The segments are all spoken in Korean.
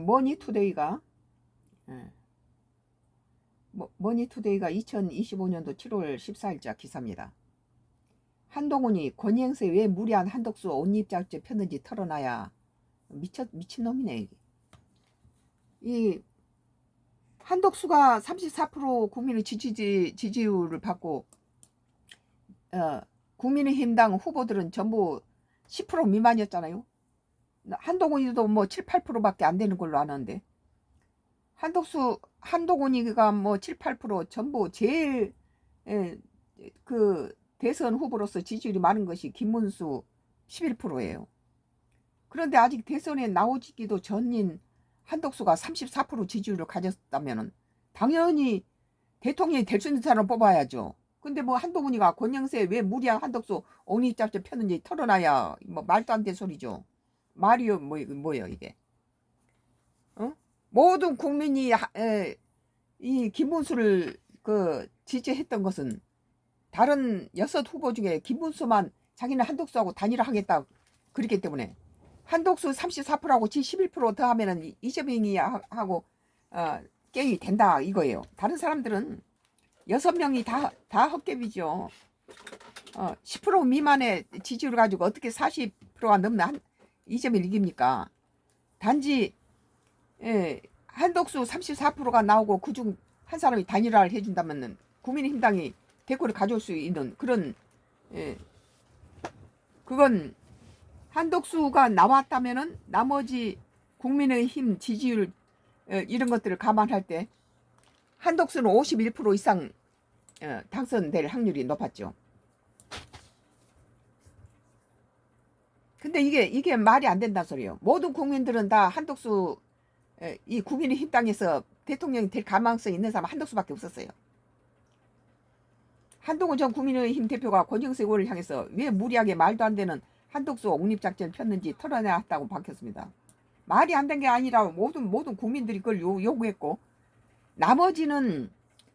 머니투데이가 머니투데이가 2025년도 7월 14일자 기사입니다. 한동훈이 권위행세 왜 무리한 한덕수 옷입작제 폈는지 털어놔야 미친놈이네. 이 한덕수가 34% 국민의 지지율을 받고 국민의힘당 후보들은 전부 10% 미만이었잖아요. 한동훈이도 뭐 7, 8%밖에 안 되는 걸로 아는데 한동훈이가 뭐 7, 8% 전부 제일 그 대선 후보로서 지지율이 많은 것이 김문수 11%예요. 그런데 아직 대선에 나오지기도 전인 한덕수가 34% 지지율을 가졌다면 당연히 대통령이 될 수 있는 사람을 뽑아야죠. 근데 뭐 한동훈이가 권영세 왜 무리한 한덕수 옹립작전 폈는지 털어놔야 뭐 말도 안 되는 소리죠. 말이요 뭐예요 이게? 모든 국민이 이 김문수를 지지했던 것은 다른 6 후보 중에 김문수만 자기는 한덕수하고 단일화 하겠다 그랬기 때문에 한덕수 34%하고 지 11% 더하면은 이재명이 하고 게임이 된다 이거예요. 다른 사람들은 6명이 다 헛개비죠. 10% 미만의 지지율 가지고 어떻게 40%가 넘는 이재명을 이깁니까? 단지 한덕수 34%가 나오고 그중 한 사람이 단일화를 해준다면 국민의힘당이 대권을 가져올 수 있는 그런 그건 한덕수가 나왔다면은 나머지 국민의힘 지지율 이런 것들을 감안할 때 한덕수는 51% 이상 당선될 확률이 높았죠. 근데 이게 말이 안 된다는 소리예요. 모든 국민들은 다 한덕수 이 국민의힘 당에서 대통령이 될 가망성이 있는 사람은 한덕수밖에 없었어요. 한동훈 전 국민의힘 대표가 권영세 의원을 향해서 왜 무리하게 말도 안 되는 한덕수 옹립작전을 폈는지 털어내왔다고 밝혔습니다. 말이 안 된 게 아니라 모든 국민들이 그걸 요구했고 나머지는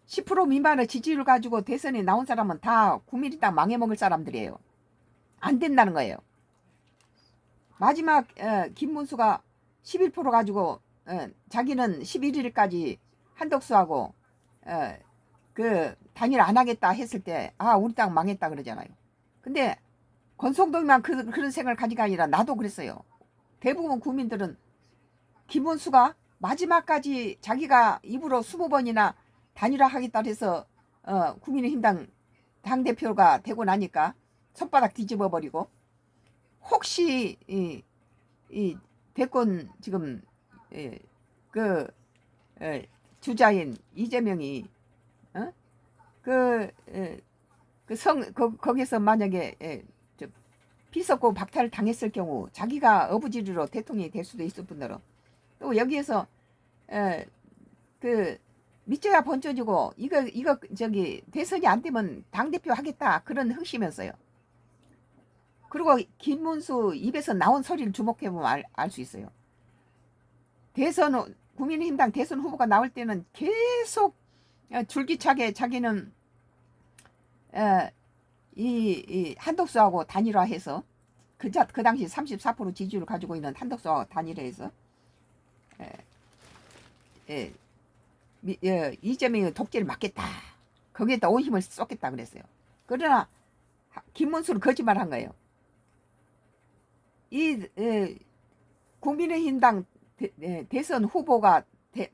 10% 미만의 지지율을 가지고 대선에 나온 사람은 다 국민의당 망해먹을 사람들이에요. 안 된다는 거예요. 마지막 김문수가 11% 가지고 자기는 11일까지 한덕수하고 단일 안 하겠다 했을 때 우리 당 망했다 그러잖아요. 근데 권성동이만 그런 생각을 가지가 아니라 나도 그랬어요. 대부분 국민들은 김문수가 마지막까지 자기가 입으로 20번이나 단일화 하겠다 해서 국민의힘당 당대표가 되고 나니까 손바닥 뒤집어 버리고 혹시 이 대권 지금 주자인 이재명이 거기서 만약에 비석고 박탈을 당했을 경우 자기가 어부지리로 대통령이 될 수도 있을 뿐더러 또 여기에서 밑져야 번져지고 이거 대선이 안 되면 당대표 하겠다 그런 흥심이었어요. 그리고 김문수 입에서 나온 소리를 주목해보면 알 수 있어요. 국민의힘당 대선 후보가 나올 때는 계속 줄기차게 자기는 이 한덕수하고 단일화해서 그 당시 34% 지지율을 가지고 있는 한덕수하고 단일화해서 이재명이 독재를 막겠다. 거기에다 온 힘을 쏟겠다 그랬어요. 그러나 김문수는 거짓말한 거예요. 이 국민의힘당 대선 후보가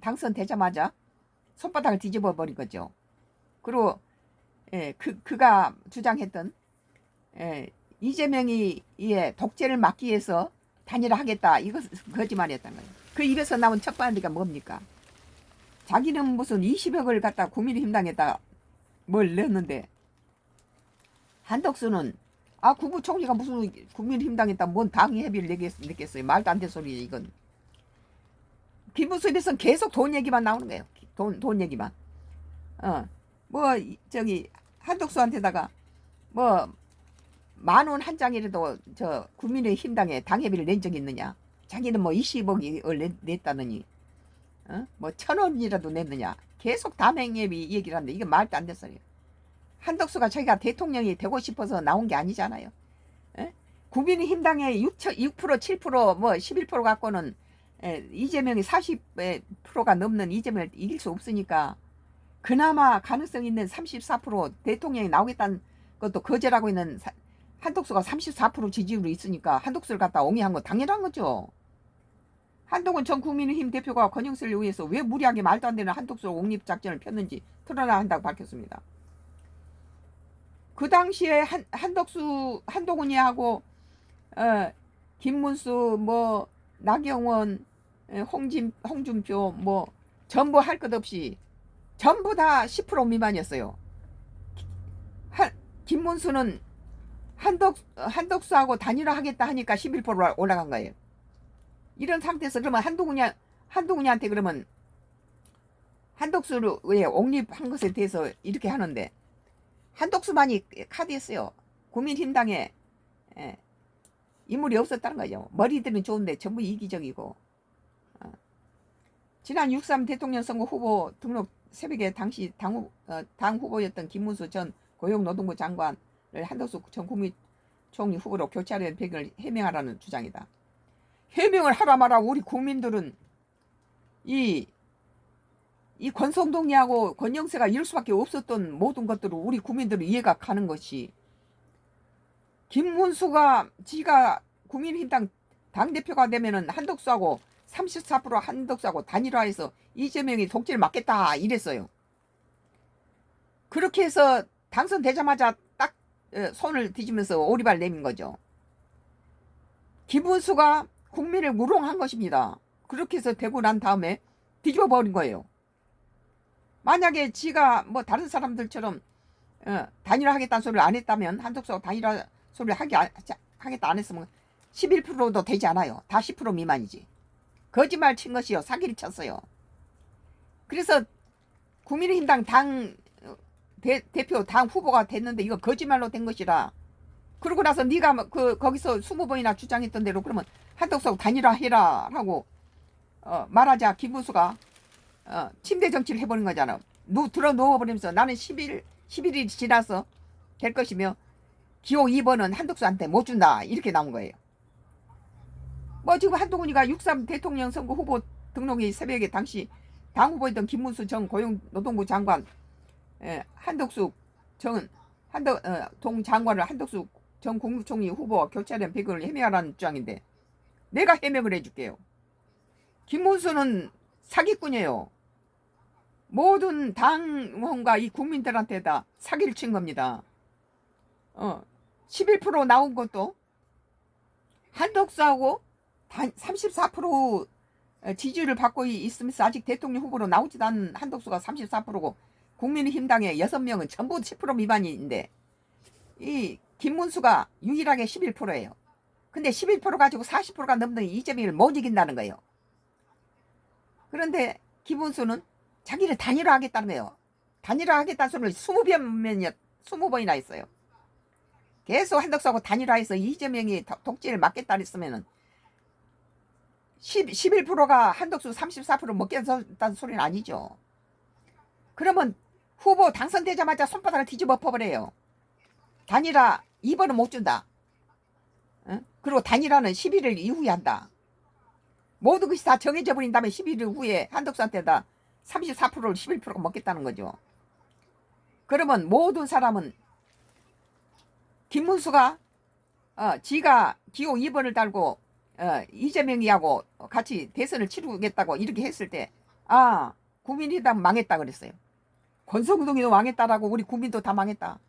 당선되자마자 손바닥을 뒤집어 버린 거죠. 그리고 그가 주장했던 이재명이 독재를 막기 위해서 단일화하겠다 이것은 거짓말이었던 거예요. 그 입에서 나온 첫 마디가 뭡니까? 자기는 무슨 20억을 갖다 국민의힘당에다 뭘 넣었는데 한덕수는 국무총리가 무슨 국민의힘당에다 뭔 당의 회비를 내겠어요. 말도 안 되는 소리 이건. 김문수 입에서는 계속 돈 얘기만 나오는 거예요. 돈 얘기만. 한덕수한테다가 뭐 10,000원 한 장이라도 저 국민의힘당에 당협위를 낸 적이 있느냐? 자기는 뭐 20억을 냈다느니 뭐 1,000원이라도 냈느냐? 계속 담행협위 얘기를 하는데 이게 말도 안 됐어요. 한덕수가 자기가 대통령이 되고 싶어서 나온 게 아니잖아요. 국민의힘당의 6%, 7%, 뭐 11% 갖고는 이재명이 40%가 넘는 이재명을 이길 수 없으니까 그나마 가능성 있는 34% 대통령이 나오겠다는 것도 거절하고 있는 한덕수가 34% 지지율이 있으니까 한덕수를 갖다 옹이한 거 당연한 거죠. 한동훈 전 국민의힘 대표가 권영세를 위해서 왜 무리하게 말도 안 되는 한덕수 옹립작전을 폈는지 드러나야 한다고 밝혔습니다. 그 당시에 한동훈이 하고 김문수 뭐 나경원 홍준표 뭐 전부 할 것 없이 전부 다 10% 미만이었어요. 김문수는 한덕수하고 단일화하겠다 하니까 11% 올라간 거예요. 이런 상태에서 그러면 한동훈이한테 그러면 한덕수를 왜 옹립한 것에 대해서 이렇게 하는데 한덕수만이 카드였어요. 국민힘당에 인물이 없었다는 거죠. 머리들은 좋은데 전부 이기적이고. 지난 6.3 대통령 선거 후보 등록 새벽에 당시 당 후보였던 김문수 전 고용노동부 장관을 한덕수 전 국무총리 후보로 교체하려는 계획을 해명하라는 주장이다. 해명을 하라 마라 우리 국민들은 이 권성동이하고 권영세가 이럴 수밖에 없었던 모든 것들을 우리 국민들은 이해가 가는 것이 김문수가 지가 국민의힘당 당대표가 되면은 한덕수하고 34% 한덕수하고 단일화해서 이재명이 독재를 막겠다 이랬어요. 그렇게 해서 당선되자마자 딱 손을 뒤지면서 오리발 내민 거죠. 김문수가 국민을 우롱한 것입니다. 그렇게 해서 되고 난 다음에 뒤집어 버린 거예요. 만약에 지가 뭐 다른 사람들처럼 단일화 하겠다는 소리를 안 했다면 한덕수가 단일화 소리를 하겠다 안 했으면 11%도 되지 않아요. 다 10% 미만이지. 거짓말 친 것이요. 사기를 쳤어요. 그래서 국민의힘당 대표 당 후보가 됐는데 이거 거짓말로 된 것이라. 그러고 나서 네가 거기서 20번이나 주장했던 대로 그러면 한덕수하고 단일화 해라 하고 말하자 김문수가 침대 정치를 해버린 거잖아. 들어 누워버리면서 나는 11일이 지나서 될 것이며 기호 2번은 한덕수한테 못 준다 이렇게 나온 거예요. 뭐 지금 한동훈이가 6.3 대통령 선거 후보 등록이 새벽에 당시 당 후보였던 김문수 전 고용노동부 장관 한덕수 동 장관을 한덕수 전 국무총리 후보 교체된 배경을 해명하라는 주장인데 내가 해명을 해줄게요. 김문수는 사기꾼이에요. 모든 당원과 이 국민들한테 다 사기를 친 겁니다. 11% 나온 것도 한덕수하고 34% 지지율을 받고 있으면서 아직 대통령 후보로 나오지도 않은 한덕수가 34%고 국민의힘당의 6명은 전부 10% 미만인데 이 김문수가 유일하게 11%예요. 근데 11% 가지고 40%가 넘는 이재명을 못 이긴다는 거예요. 그런데 김문수는 자기를 단일화 하겠다는 거예요. 단일화 하겠다는 소리를 20번이나 했어요. 계속 한덕수하고 단일화해서 이재명이 독재를 막겠다 했으면은 11%가 한덕수 34% 먹겠다는 소리는 아니죠. 그러면 후보 당선되자마자 손바닥을 뒤집어 엎어버려요. 단일화 2번은 못 준다. 그리고 단일화는 11일 이후에 한다. 모든 것이 다 정해져 버린 다음에 11일 후에 한덕수한테다 34%를 11%가 먹겠다는 거죠. 그러면 모든 사람은 김문수가 지가 기호 2번을 달고 이재명이하고 같이 대선을 치르겠다고 이렇게 했을 때 국민의당 망했다 그랬어요. 권성동이도 망했다라고 우리 국민도 다 망했다.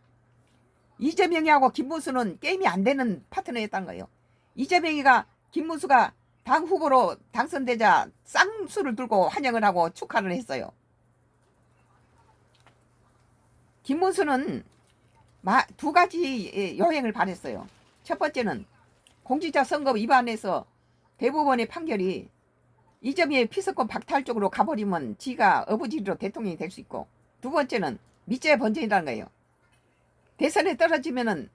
이재명이하고 김문수는 게임이 안 되는 파트너였다는 거예요. 이재명이가 김문수가 당 후보로 당선되자 쌍수를 들고 환영을 하고 축하를 했어요. 김문수는 두 가지 여행을 바랬어요. 첫 번째는 공직자 선거 위반해서 대법원의 판결이 이재명의 피서권 박탈 쪽으로 가버리면 지가 어부지리로 대통령이 될 수 있고, 두 번째는 밑제 번전이라는 거예요. 대선에 떨어지면은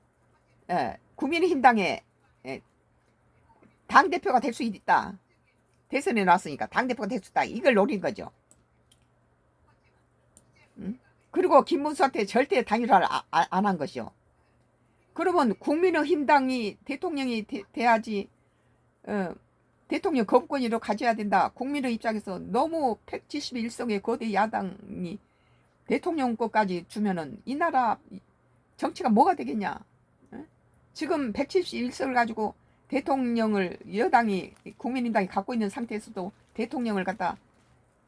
국민의힘당의 당대표가 될 수 있다. 대선에 나왔으니까 당대표가 될 수 있다. 이걸 노린 거죠. 그리고 김문수한테 절대 단일화를 안 한 것이요. 그러면 국민의힘당이 대통령이 돼야지 대통령 거부권으로 가져야 된다. 국민의 입장에서 너무 171석의 거대 야당이 대통령권까지 주면은 이 나라 정치가 뭐가 되겠냐. 지금 171석을 가지고 대통령을 여당이 국민의힘당이 갖고 있는 상태에서도 대통령을 갖다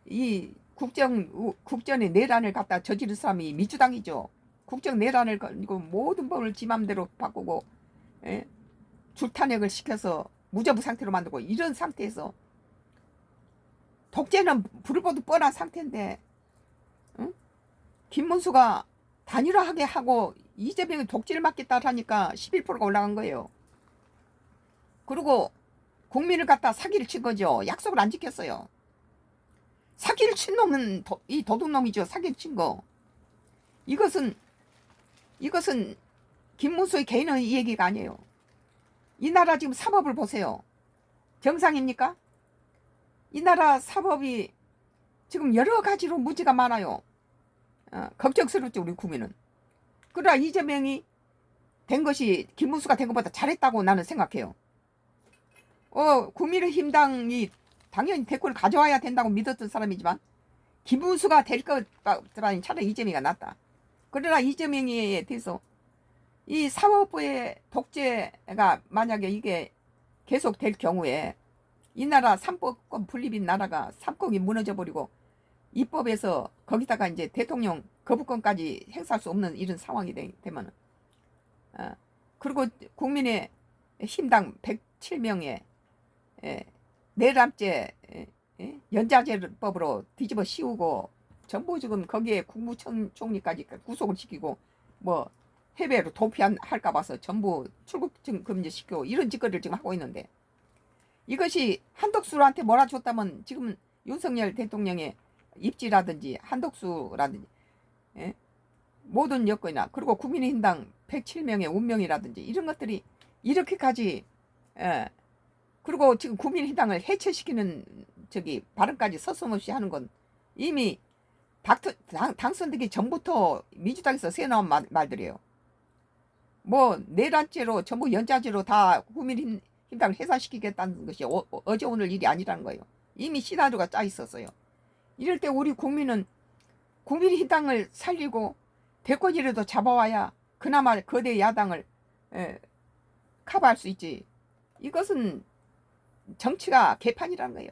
이 국전의 내란을 갖다 저지른 사람이 민주당이죠. 국정 내란을 가지고 모든 법을 지 맘대로 바꾸고 줄탄핵을 시켜서 무죄부 상태로 만들고 이런 상태에서 독재는 불을 보듯 뻔한 상태인데 김문수가 단일화하게 하고 이재명이 독재를 맡겠다 하니까 11%가 올라간 거예요. 그리고 국민을 갖다 사기를 친 거죠. 약속을 안 지켰어요. 사기를 친 놈은 이 도둑놈이죠. 사기를 친 거. 이것은 김문수의 개인의 얘기가 아니에요. 이 나라 지금 사법을 보세요. 정상입니까? 이 나라 사법이 지금 여러 가지로 문제가 많아요. 걱정스럽죠, 우리 국민은. 그러나 이재명이 된 것이 김문수가 된 것보다 잘했다고 나는 생각해요. 국민의힘당이 당연히 대권을 가져와야 된다고 믿었던 사람이지만 김문수가 될 것보다는 차라리 이재명이 낫다. 그러나 이재명에 대해서 이 사법부의 독재가 만약에 이게 계속 될 경우에 이 나라 삼법권 분립인 나라가 삼권이 무너져 버리고 입법에서 거기다가 이제 대통령 거부권까지 행사할 수 없는 이런 상황이 되면 그리고 국민의 힘당 107명의 내란죄 연좌제법으로 뒤집어 씌우고 전부 지금 거기에 국무총리까지 구속을 시키고 뭐 해외로 도피할까 봐서 전부 출국 금지시키고 이런 짓거리를 지금 하고 있는데 이것이 한덕수한테 몰아줬다면 지금 윤석열 대통령의 입지라든지 한덕수라든지 모든 여건이나 그리고 국민의힘당 107명의 운명이라든지 이런 것들이 이렇게까지 그리고 지금 국민의힘당을 해체시키는 발언까지 서슴없이 하는 건 이미 당선되기 전부터 민주당에서 새나온 말들이에요. 뭐 내란죄로 전부 연좌죄로 다 국민의힘당을 해산시키겠다는 것이 어제 오늘 일이 아니라는 거예요. 이미 시나리오가 짜 있었어요. 이럴 때 우리 국민은 국민의힘당을 살리고 대권이라도 잡아와야 그나마 거대 야당을 커버할 수 있지. 이것은 정치가 개판이라는 거예요.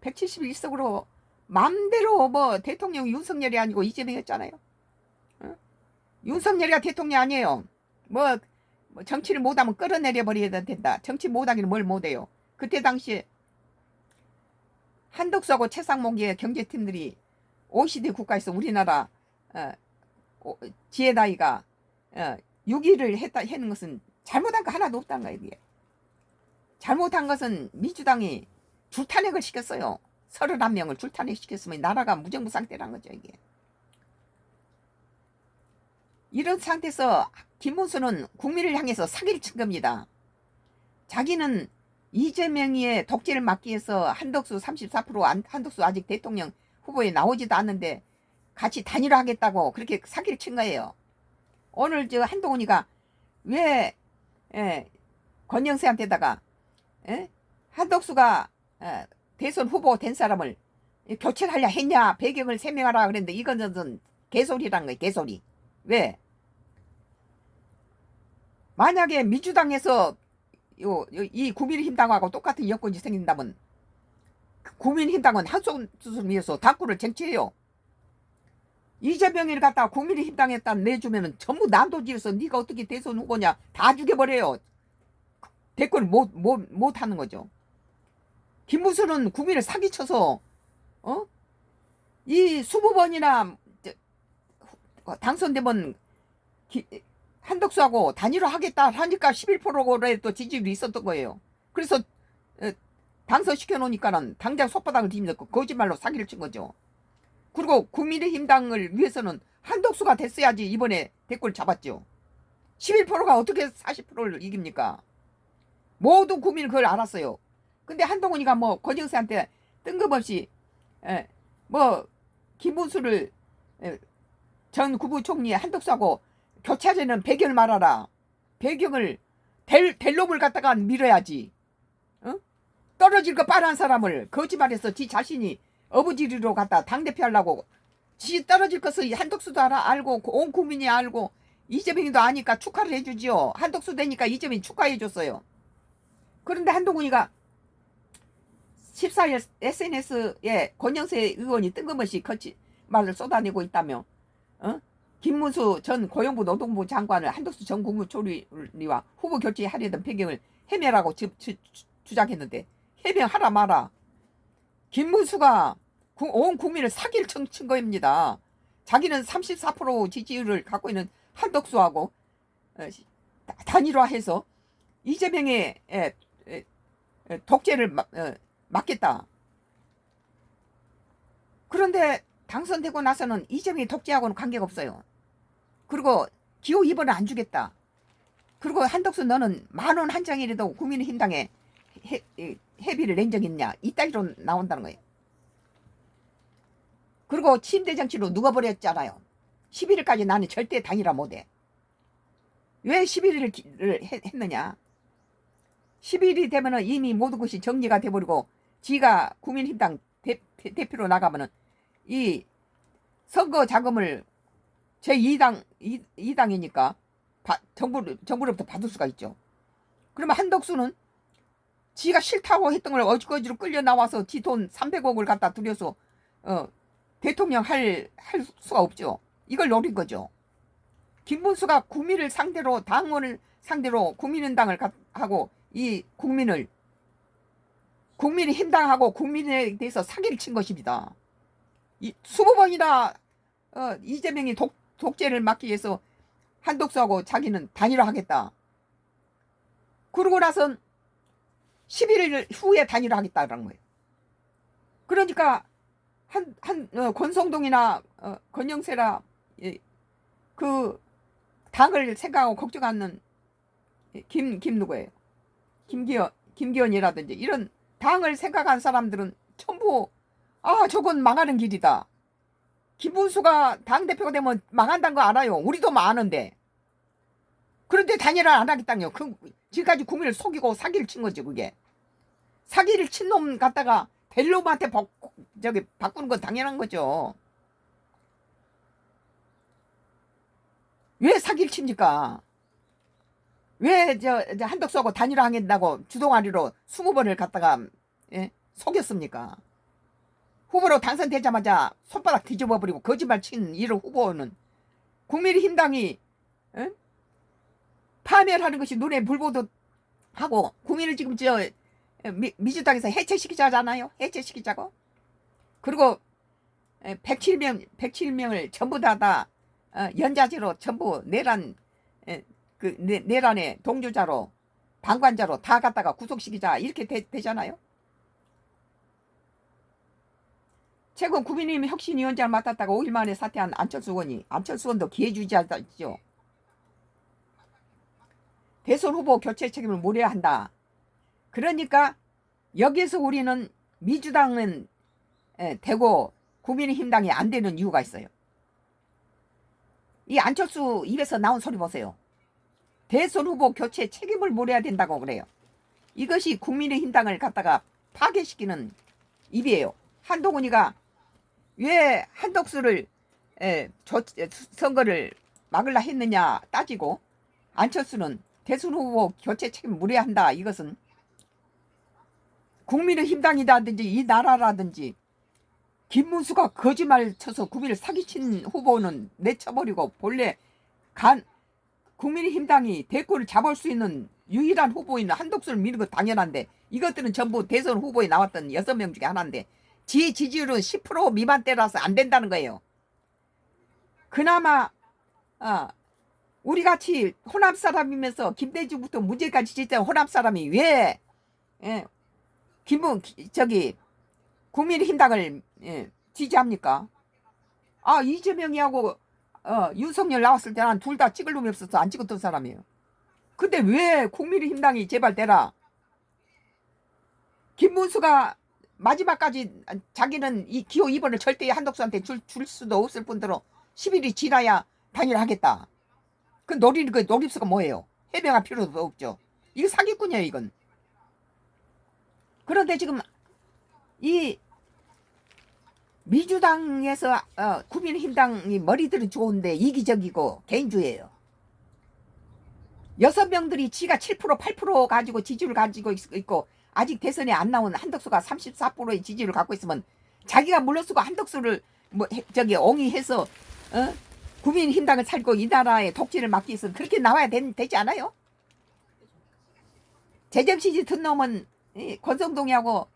171석으로 맘대로 뭐 대통령 윤석열이 아니고 이재명이었잖아요. 윤석열이가 대통령 아니에요. 뭐 정치를 못하면 끌어내려 버려야 된다. 정치 못하기는 뭘 못해요. 그때 당시에 한덕수하고 최상목의 경제팀들이 OECD 국가에서 우리나라 지혜다이가 6위를 했는 것은 잘못한 거 하나도 없다는 거예요. 이게. 잘못한 것은 민주당이 줄탄핵을 시켰어요. 31명을 줄탄핵 시켰으면 나라가 무정부 상태란 거죠. 이게. 이런 상태에서 김문수는 국민을 향해서 사기를 친 겁니다. 자기는 이재명의 독재를 막기 위해서 한덕수 34% 한덕수 아직 대통령 후보에 나오지도 않는데 같이 단일화하겠다고 그렇게 사기를 친 거예요. 오늘 저 한동훈이가 왜 권영세한테다가 한덕수가 대선 후보 된 사람을 교체하려 했냐 배경을 설명하라 그랬는데 이건 개소리라는 거예요. 개소리. 왜? 만약에 민주당에서 이 국민의힘당하고 똑같은 여건이 생긴다면 국민의힘당은 한쪽을 위해서 당구를 쟁취해요. 이재명이를 갖다가 국민의힘당에다 내주면은 전부 난도질에서 네가 어떻게 대선 후보냐 다 죽여버려요. 대권을 못 하는 거죠. 김문수는 국민을 사기쳐서 이 20번이나 당선되면 한덕수하고 단일화 하겠다 하니까 11%로 지지율이 있었던 거예요. 그래서 당선시켜 놓으니까는 당장 손바닥을 뒤집는 거짓말로 사기를 친 거죠. 그리고 국민의힘당을 위해서는 한덕수가 됐어야지 이번에 대권 잡았죠. 11%가 어떻게 40%를 이깁니까? 모든 국민은 그걸 알았어요. 근데 한동훈이가 뭐 권영세한테 뜬금없이 뭐 김문수를 전 국무총리 한덕수하고 교차되는 배경을 말하라. 배경을 될 놈을 갖다가 밀어야지. 어? 떨어질 거 빠른 사람을 거짓말해서 지 자신이 어부지리로 갖다 당대표 하려고 지 떨어질 것을 한덕수도 알고 온 국민이 알고 이재명이도 아니까 축하를 해주지요. 한덕수 되니까 이재명이 축하해줬어요. 그런데 한동훈이가 14일 SNS에 권영세 의원이 뜬금없이 거짓말을 쏟아내고 있다며 김문수 전 고용부 노동부 장관을 한덕수 전 국무총리와 후보 교체하려던 배경을 해명하라고 주장했는데 해명하라 마라. 김문수가 온 국민을 사기를 친 겁니다. 자기는 34% 지지율을 갖고 있는 한덕수하고 단일화해서 이재명의 독재를 막겠다. 그런데 당선되고 나서는 이재명이 독재하고는 관계가 없어요. 그리고 기호 2번을 안 주겠다. 그리고 한덕수 너는 10,000원 한 장이라도 국민의힘당에 회비를 낸 적 있냐. 이따위로 나온다는 거예요. 그리고 침대정치로 누가버렸잖아요. 11일까지 나는 절대 단일화 못해. 왜 11일을 했느냐. 11일이 되면은 이미 모든 것이 정리가 돼버리고 지가 국민의힘당 대표로 나가면은 이 선거 자금을 제2당이니까 정부로부터 받을 수가 있죠. 그러면 한덕수는 지가 싫다고 했던 걸 어지거지로 끌려 나와서 지 돈 300억을 갖다 들여서 대통령 할 수가 없죠. 이걸 노린 거죠. 김문수가 국민을 상대로 당원을 상대로 국민의당을 하고 이 국민의힘당하고 국민에 대해서 사기를 친 것입니다. 20번이나 이재명이 독재를 막기 위해서 한덕수하고 자기는 단일화하겠다. 그러고 나선 11일 후에 단일화하겠다라는 거예요. 그러니까 권성동이나 권영세라 그 당을 생각하고 걱정하는 누구예요? 김기현이라든지 이런 당을 생각한 사람들은 전부 저건 망하는 길이다. 김문수가 당대표가 되면 망한다는 거 알아요. 우리도 아는데. 그런데 단일화 안 하겠다뇨. 지금까지 국민을 속이고 사기를 친 거지 그게. 사기를 친 놈 갖다가 될 놈한테 바꾸는 건 당연한 거죠. 왜 사기를 칩니까? 왜 한덕수하고 단일화 하겠다고 주동아리로 20번을 갖다가 속였습니까? 후보로 당선되자마자 손바닥 뒤집어버리고 거짓말 친 이런 후보는 국민의힘당이 파멸하는 것이 눈에 불보듯 하고 국민을 지금 민주당에서 해체시키자잖아요. 해체시키자고. 그리고 107명을 전부 다 연좌제로 전부 내란의 동조자로 방관자로 다 갖다가 구속시키자 이렇게 되잖아요. 최근 국민의힘 혁신위원장을 맡았다가 5일 만에 사퇴한 안철수 의원도 기회주의자죠. 대선 후보 교체 책임을 물어야 한다. 그러니까 여기서 우리는 민주당은 되고 국민의힘당이 안 되는 이유가 있어요. 이 안철수 입에서 나온 소리 보세요. 대선 후보 교체 책임을 물어야 된다고 그래요. 이것이 국민의힘당을 갖다가 파괴시키는 입이에요. 한동훈이가 왜 한덕수를 선거를 막으려 했느냐 따지고 안철수는 대선 후보 교체 책임을 물어야 한다. 이것은 국민의힘당이라든지 이 나라라든지 김문수가 거짓말 쳐서 국민을 사기친 후보는 내쳐버리고 본래 국민의힘당이 대권을 잡을 수 있는 유일한 후보인 한덕수를 미는 건 당연한데 이것들은 전부 대선 후보에 나왔던 6명 중에 하나인데 지 지지율은 10% 미만대라서 안 된다는 거예요. 그나마 우리같이 호남 사람이면서 김대중부터 문재인까지 지지한 호남 사람이 왜 국민의힘당을 지지합니까? 이재명이하고 윤석열 나왔을 때 난 둘 다 찍을 놈이 없어서 안 찍었던 사람이에요. 근데 왜 국민의힘당이 제발 되라. 김문수가 마지막까지 자기는 이 기호 2번을 절대 한덕수한테 줄 수도 없을 뿐더러 10일이 지나야 단일하겠다. 그 노림수가 뭐예요? 해명할 필요도 없죠. 이거 사기꾼이에요, 이건. 그런데 지금 이 민주당에서 국민의힘당이 머리들은 좋은데 이기적이고 개인주의예요. 6명들이 지가 7% 8% 가지고 지지를 가지고 있고 아직 대선에 안 나온 한덕수가 34%의 지지를 갖고 있으면 자기가 물러서고 한덕수를 옹이해서 국민힘당을 살고 이 나라의 독재를 막기 위해서 그렇게 나와야 되지 않아요? 재정시지 든 놈은 권성동이하고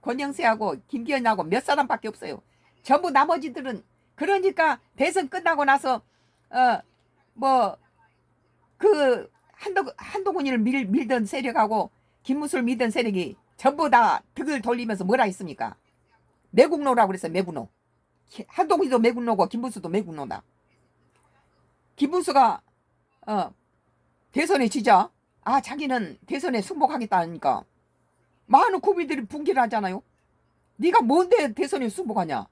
권영세하고 김기현하고 몇 사람밖에 없어요. 전부 나머지들은 그러니까 대선 끝나고 나서 그 한동훈이를 밀던 세력하고 김문수를 밀던 세력이 전부 다 득을 돌리면서 뭐라 했습니까? 매국노라고 그랬어요. 매국노. 한동훈이도 매국노고 김문수도 매국노다. 김문수가 대선에 지자 자기는 대선에 승복하겠다니까 많은 국민들이 분개를 하잖아요. 네가 뭔데 대선에 승복하냐?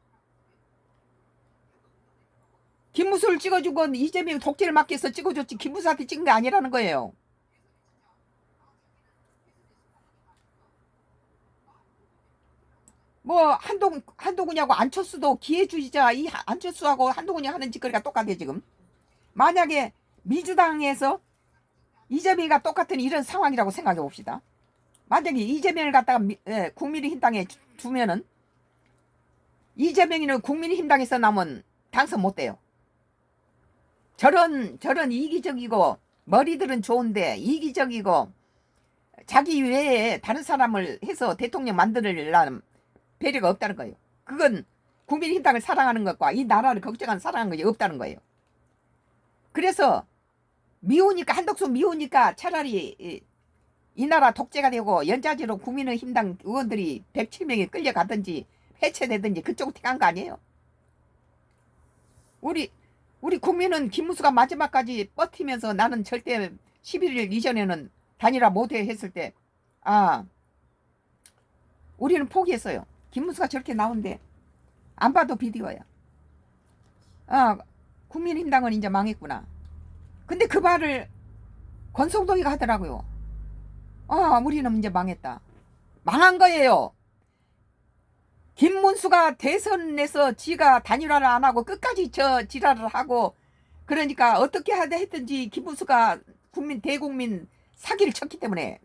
김문수를 찍어준 건 이재명 독재를 막기 위해서 찍어줬지 김문수한테 찍은 게 아니라는 거예요. 한동훈이하고 안철수도 기회 주자. 이 안철수하고 한동훈이 하는 짓거리가 똑같아 지금. 만약에 민주당에서 이재명이가 똑같은 이런 상황이라고 생각해 봅시다. 만약에 이재명을 갖다가 국민의힘당에 두면은 이재명이는 국민의힘당에서 나면 당선 못 돼요. 저런 이기적이고 머리들은 좋은데 이기적이고 자기 외에 다른 사람을 해서 대통령 만들려는 배려가 없다는 거예요. 그건 국민의힘당을 사랑하는 것과 이 나라를 걱정하는 사랑하는 것이 없다는 거예요. 그래서 한덕수 미우니까 차라리 이 나라 독재가 되고 연좌제로 국민의힘당 의원들이 107명이 끌려가든지 해체되든지 그쪽으로 택한 거 아니에요. 우리 국민은 김문수가 마지막까지 버티면서 나는 절대 11일 이전에는 단일화 못해 했을 때 우리는 포기했어요. 김문수가 저렇게 나온대. 안 봐도 비디오야. 국민의힘당은 이제 망했구나. 근데 그 말을 권성동이가 하더라고요. 우리는 이제 망했다. 망한 거예요. 김문수가 대선에서 지가 단일화를 안 하고 끝까지 지랄을 하고 그러니까 어떻게 하다 했든지 김문수가 대국민 사기를 쳤기 때문에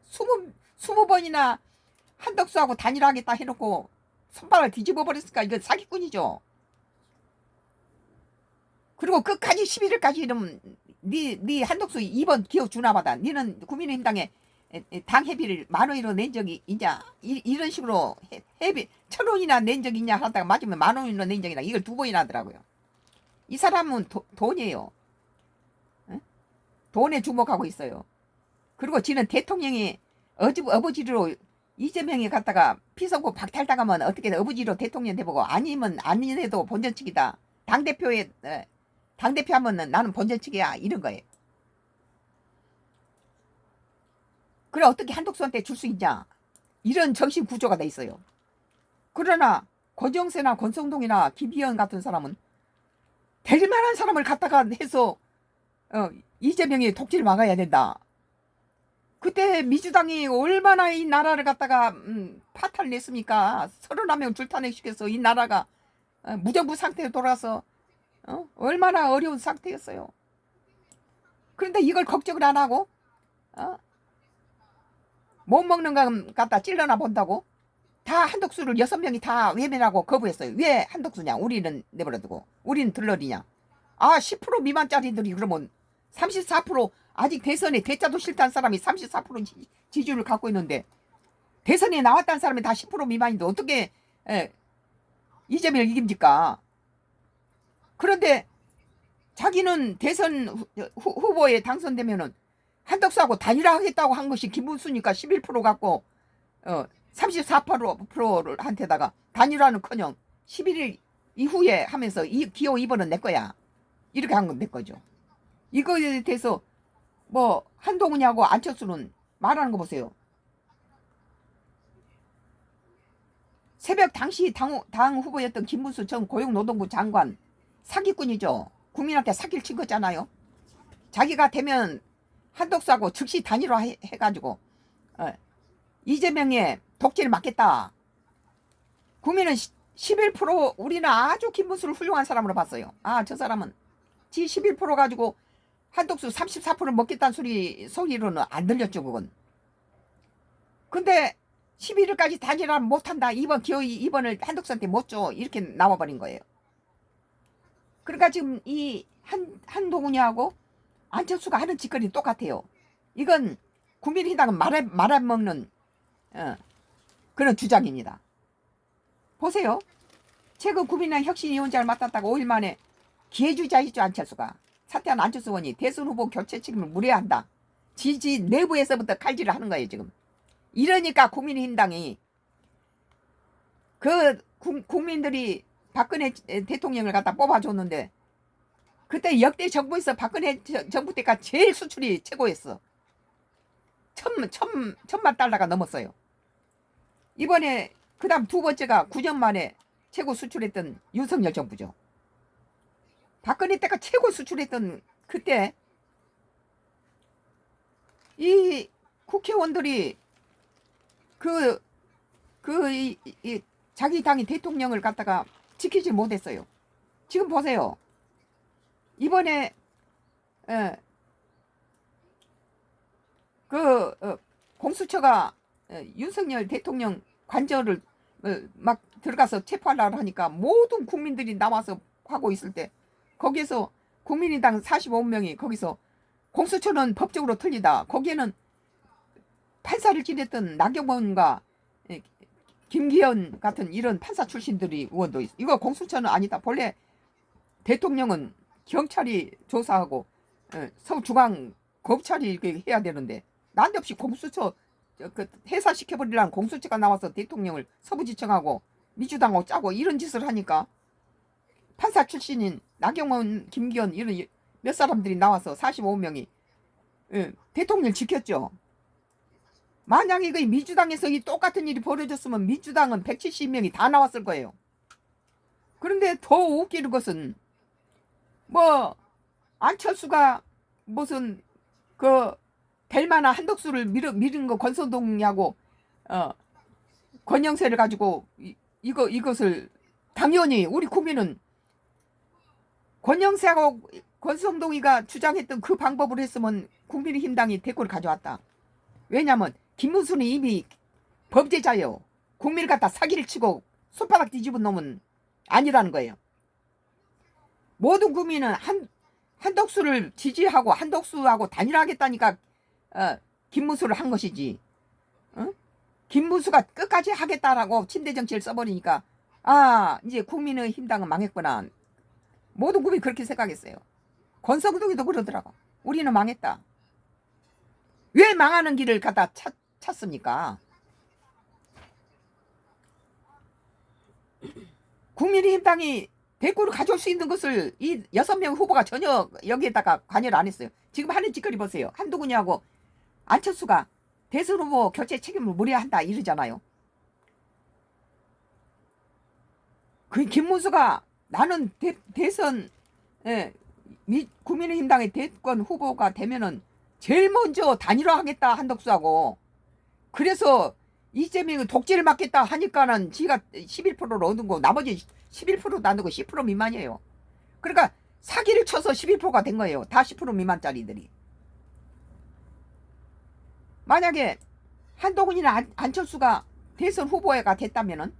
20번이나 한덕수하고 단일화하겠다 해놓고 손발을 뒤집어 버렸으니까 이건 사기꾼이죠. 그리고 끝까지 11일까지 이러면 네 한덕수 2번 기억 주나봐다. 니는 국민의힘당에 당 회비를 10,000원으로 낸 적이 있냐? 이런 식으로 회비 1,000원이나 낸 적이 있냐 하다가 맞으면 10,000원으로 낸 적이나 이걸 2번이나 하더라고요. 이 사람은 돈이에요. 돈에 주목하고 있어요. 그리고 지는 대통령이 어부지로 이재명이 갔다가 피선거 박탈당하면 어떻게 어부지로 대통령 돼보고 아니면 아니래도 본전치기다. 당대표 하면은 나는 본전치기야 이런 거예요. 그래 어떻게 한덕수한테 줄 수 있냐? 이런 정신 구조가 돼 있어요. 그러나 권정세나 권성동이나 김기현 같은 사람은 될 만한 사람을 갖다가 해서 이재명이 독재를 막아야 된다. 그때 민주당이 얼마나 이 나라를 갖다가 파탄을 냈습니까? 31명 줄탄핵시켜서 이 나라가 무정부 상태로 돌아서 얼마나 어려운 상태였어요. 그런데 이걸 걱정을 안 하고 못 먹는 것 갖다 찔러나 본다고 다 한덕수를 6명이 다 외면하고 거부했어요. 왜 한덕수냐? 우리는 내버려두고 우리는 들러리냐? 10% 미만짜리들이 그러면 34% 아직 대선에 대자도 싫다는 사람이 34% 지지율을 갖고 있는데 대선에 나왔다는 사람이 다 10% 미만인데 어떻게 이재명을 이깁니까? 그런데 자기는 대선 후보에 당선되면은 한덕수하고 단일화하겠다고 한 것이 김문수니까 11% 갖고 34%를 한테다가 단일화는커녕 11일 이후에 하면서 이 기호 2번은 내 거야. 이렇게 한 건 내 거죠. 이거에 대해서 뭐 한동훈이하고 안철수는 말하는 거 보세요. 새벽 당시 당 후보였던 김문수 전 고용노동부 장관 사기꾼이죠. 국민한테 사기를 친 거잖아요. 자기가 되면 한덕수하고 즉시 단일화 해가지고 이재명의 독재를 막겠다. 국민은 11% 우리는 아주 김문수를 훌륭한 사람으로 봤어요. 아, 저 사람은 지 11% 가지고 한덕수 34% 먹겠다는 소리로는 안 들렸죠, 그건. 근데 11일까지 단일화 못한다. 이번을 한덕수한테 못 줘. 이렇게 나와버린 거예요. 그러니까 지금 이 한동훈이하고 안철수가 하는 짓거리 똑같아요. 이건 국민의당은 말아먹는 그런 주장입니다. 보세요. 최근 국민의당 혁신위원장을 맡았다가 5일 만에 기회주의자이죠, 안철수가. 사퇴한 안철수 의원이 대선 후보 교체 책임을 물어야 지지 내부에서부터 칼질을 하는 거예요, 지금. 이러니까 국민의힘당이 국민들이 박근혜 대통령을 갖다 뽑아줬는데 그때 역대 정부에서 박근혜 정부 때가 제일 수출이 최고였어. 천만 달러가 넘었어요. 이번에 그 다음 두 번째가 9년 만에 최고 수출했던 윤석열 정부죠. 박근혜 때가 최고 수출했던 그때 이 국회의원들이 자기 당이 대통령을 갖다가 지키지 못했어요. 지금 보세요. 이번에 공수처가 윤석열 대통령 관저를 막 들어가서 체포하려고 하니까 모든 국민들이 나와서 하고 있을 때 거기에서 국민의당 45명이 거기서 공수처는 법적으로 틀리다. 거기에는 판사를 지냈던 나경원과 김기현 같은 이런 판사 출신들이 의원도 있어. 이거 공수처는 아니다. 본래 대통령은 경찰이 조사하고 서울중앙 검찰이 이렇게 해야 되는데 난데없이 공수처 해산시켜버리려는 공수처가 나와서 대통령을 서부지청하고 민주당하고 짜고 이런 짓을 하니까 판사 출신인 나경원, 김기현 이런 몇 사람들이 나와서 45명이 대통령을 지켰죠. 만약에 그 민주당에서 이 똑같은 일이 벌어졌으면 민주당은 170명이 다 나왔을 거예요. 그런데 더 웃기는 것은 뭐 안철수가 무슨 될 만한 한덕수를 밀은 거 권선동하고 권영세를 가지고 이것을 당연히 우리 국민은 권영세하고 권성동이가 주장했던 그 방법을 했으면 국민의힘당이 대권을 가져왔다. 왜냐하면 김문수는 이미 범죄자예요. 국민을 갖다 사기를 치고 손바닥 뒤집은 놈은 아니라는 거예요. 모든 국민은 한덕수를 지지하고 한덕수하고 단일화하겠다니까 김문수를 한 것이지. 김문수가 끝까지 하겠다라고 친대 정치를 써버리니까 이제 국민의힘당은 망했구나. 모든 국민이 그렇게 생각했어요. 권성동이도 그러더라고. 우리는 망했다. 왜 망하는 길을 갖다 찾습니까? 국민의힘당이 대권을 가져올 수 있는 것을 이 6명 후보가 전혀 여기에다가 관여를 안 했어요. 지금 하는 짓거리 보세요. 한동훈이하고 안철수가 대선 후보 교체 책임을 물어야 한다 이러잖아요. 그 김문수가 나는 대선 국민의힘당의 대권 후보가 되면은 제일 먼저 단일화하겠다 한덕수하고 그래서 이재명이 독재를 막겠다 하니까는 지가 11%를 얻은 거 나머지 11%도 안 되고 10% 미만이에요. 그러니까 사기를 쳐서 11%가 된 거예요. 다 10% 미만짜리들이. 만약에 한동훈이나 안철수가 대선 후보가 됐다면은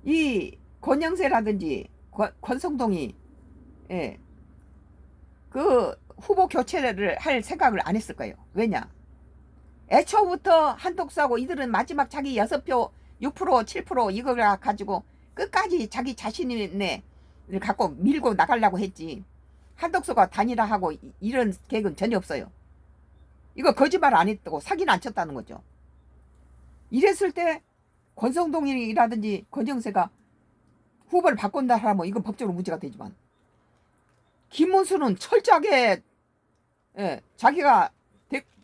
이 권영세라든지 권성동이 그 후보 교체를 할 생각을 안 했을 거예요. 왜냐? 애초부터 한덕수하고 이들은 마지막 자기 6표 6% 7% 이걸 가지고 끝까지 자기 자신의 갖고 밀고 나가려고 했지. 한덕수가 단일화하고 이런 계획은 전혀 없어요. 이거 거짓말 안 했다고 사기는 안 쳤다는 거죠. 이랬을 때 권성동이라든지 권정세가 후보를 바꾼다 하면 이건 법적으로 문제가 되지만 김문수는 철저하게 자기가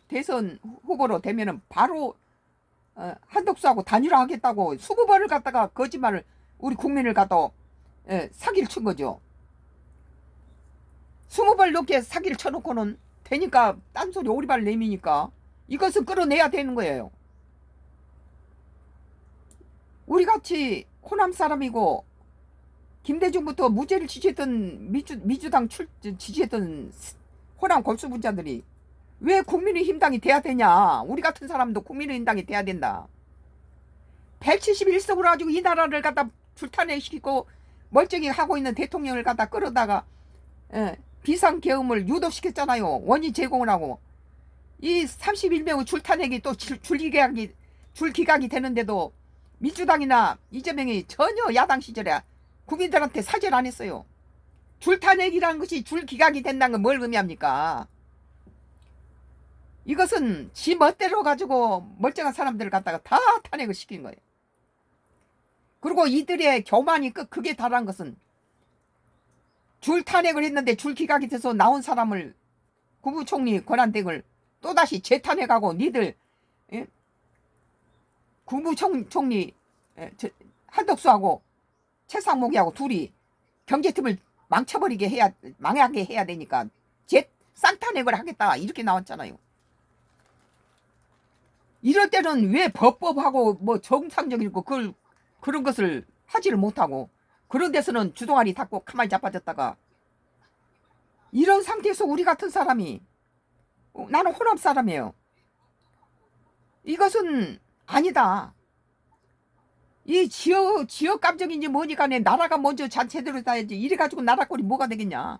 대선 후보로 되면은 바로 한덕수하고 단일화하겠다고 20번을 갖다가 거짓말을 우리 국민을 갖다 사기를 친 거죠. 20번 넘게 사기를 쳐놓고는 되니까 딴소리 오리발 내미니까 이것은 끌어내야 되는 거예요. 우리같이 호남 사람이고 김대중부터 무죄를 지지했던 민주당 지지했던 호남 골수분자들이 왜 국민의힘당이 돼야 되냐. 우리 같은 사람도 국민의힘당이 돼야 된다. 171석으로 가지고 이 나라를 갖다 불탄핵시키고 멀쩡히 하고 있는 대통령을 갖다 끌어다가 비상계엄을 유도시켰잖아요. 원인 제공을 하고. 이 31명의 줄탄핵이 또 줄기각이 되는데도 민주당이나 이재명이 전혀 야당 시절에 국민들한테 사죄를 안 했어요. 줄탄핵이라는 것이 줄기각이 된다는 건 뭘 의미합니까? 이것은 지 멋대로 가지고 멀쩡한 사람들을 갖다가 다 탄핵을 시킨 거예요. 그리고 이들의 교만이 극에 달한 것은 줄탄핵을 했는데 줄기각이 돼서 나온 사람을 국무총리 권한대행을 또다시 재탄핵하고 니들 국무총리 한덕수하고 최상목이하고 둘이 경제팀을 망하게 해야 되니까 쌍탄핵을 하겠다 이렇게 나왔잖아요. 이럴 때는 왜 법법하고 뭐 정상적이고 그런 것을 하지를 못하고 그런 데서는 주동아리 닫고 가만히 자빠졌다가 이런 상태에서 우리 같은 사람이 나는 호남 사람이에요. 이것은 아니다. 이 지역 감정인지 뭐니 간에 나라가 먼저 제대로 다야지. 이래가지고 나라 꼴이 뭐가 되겠냐.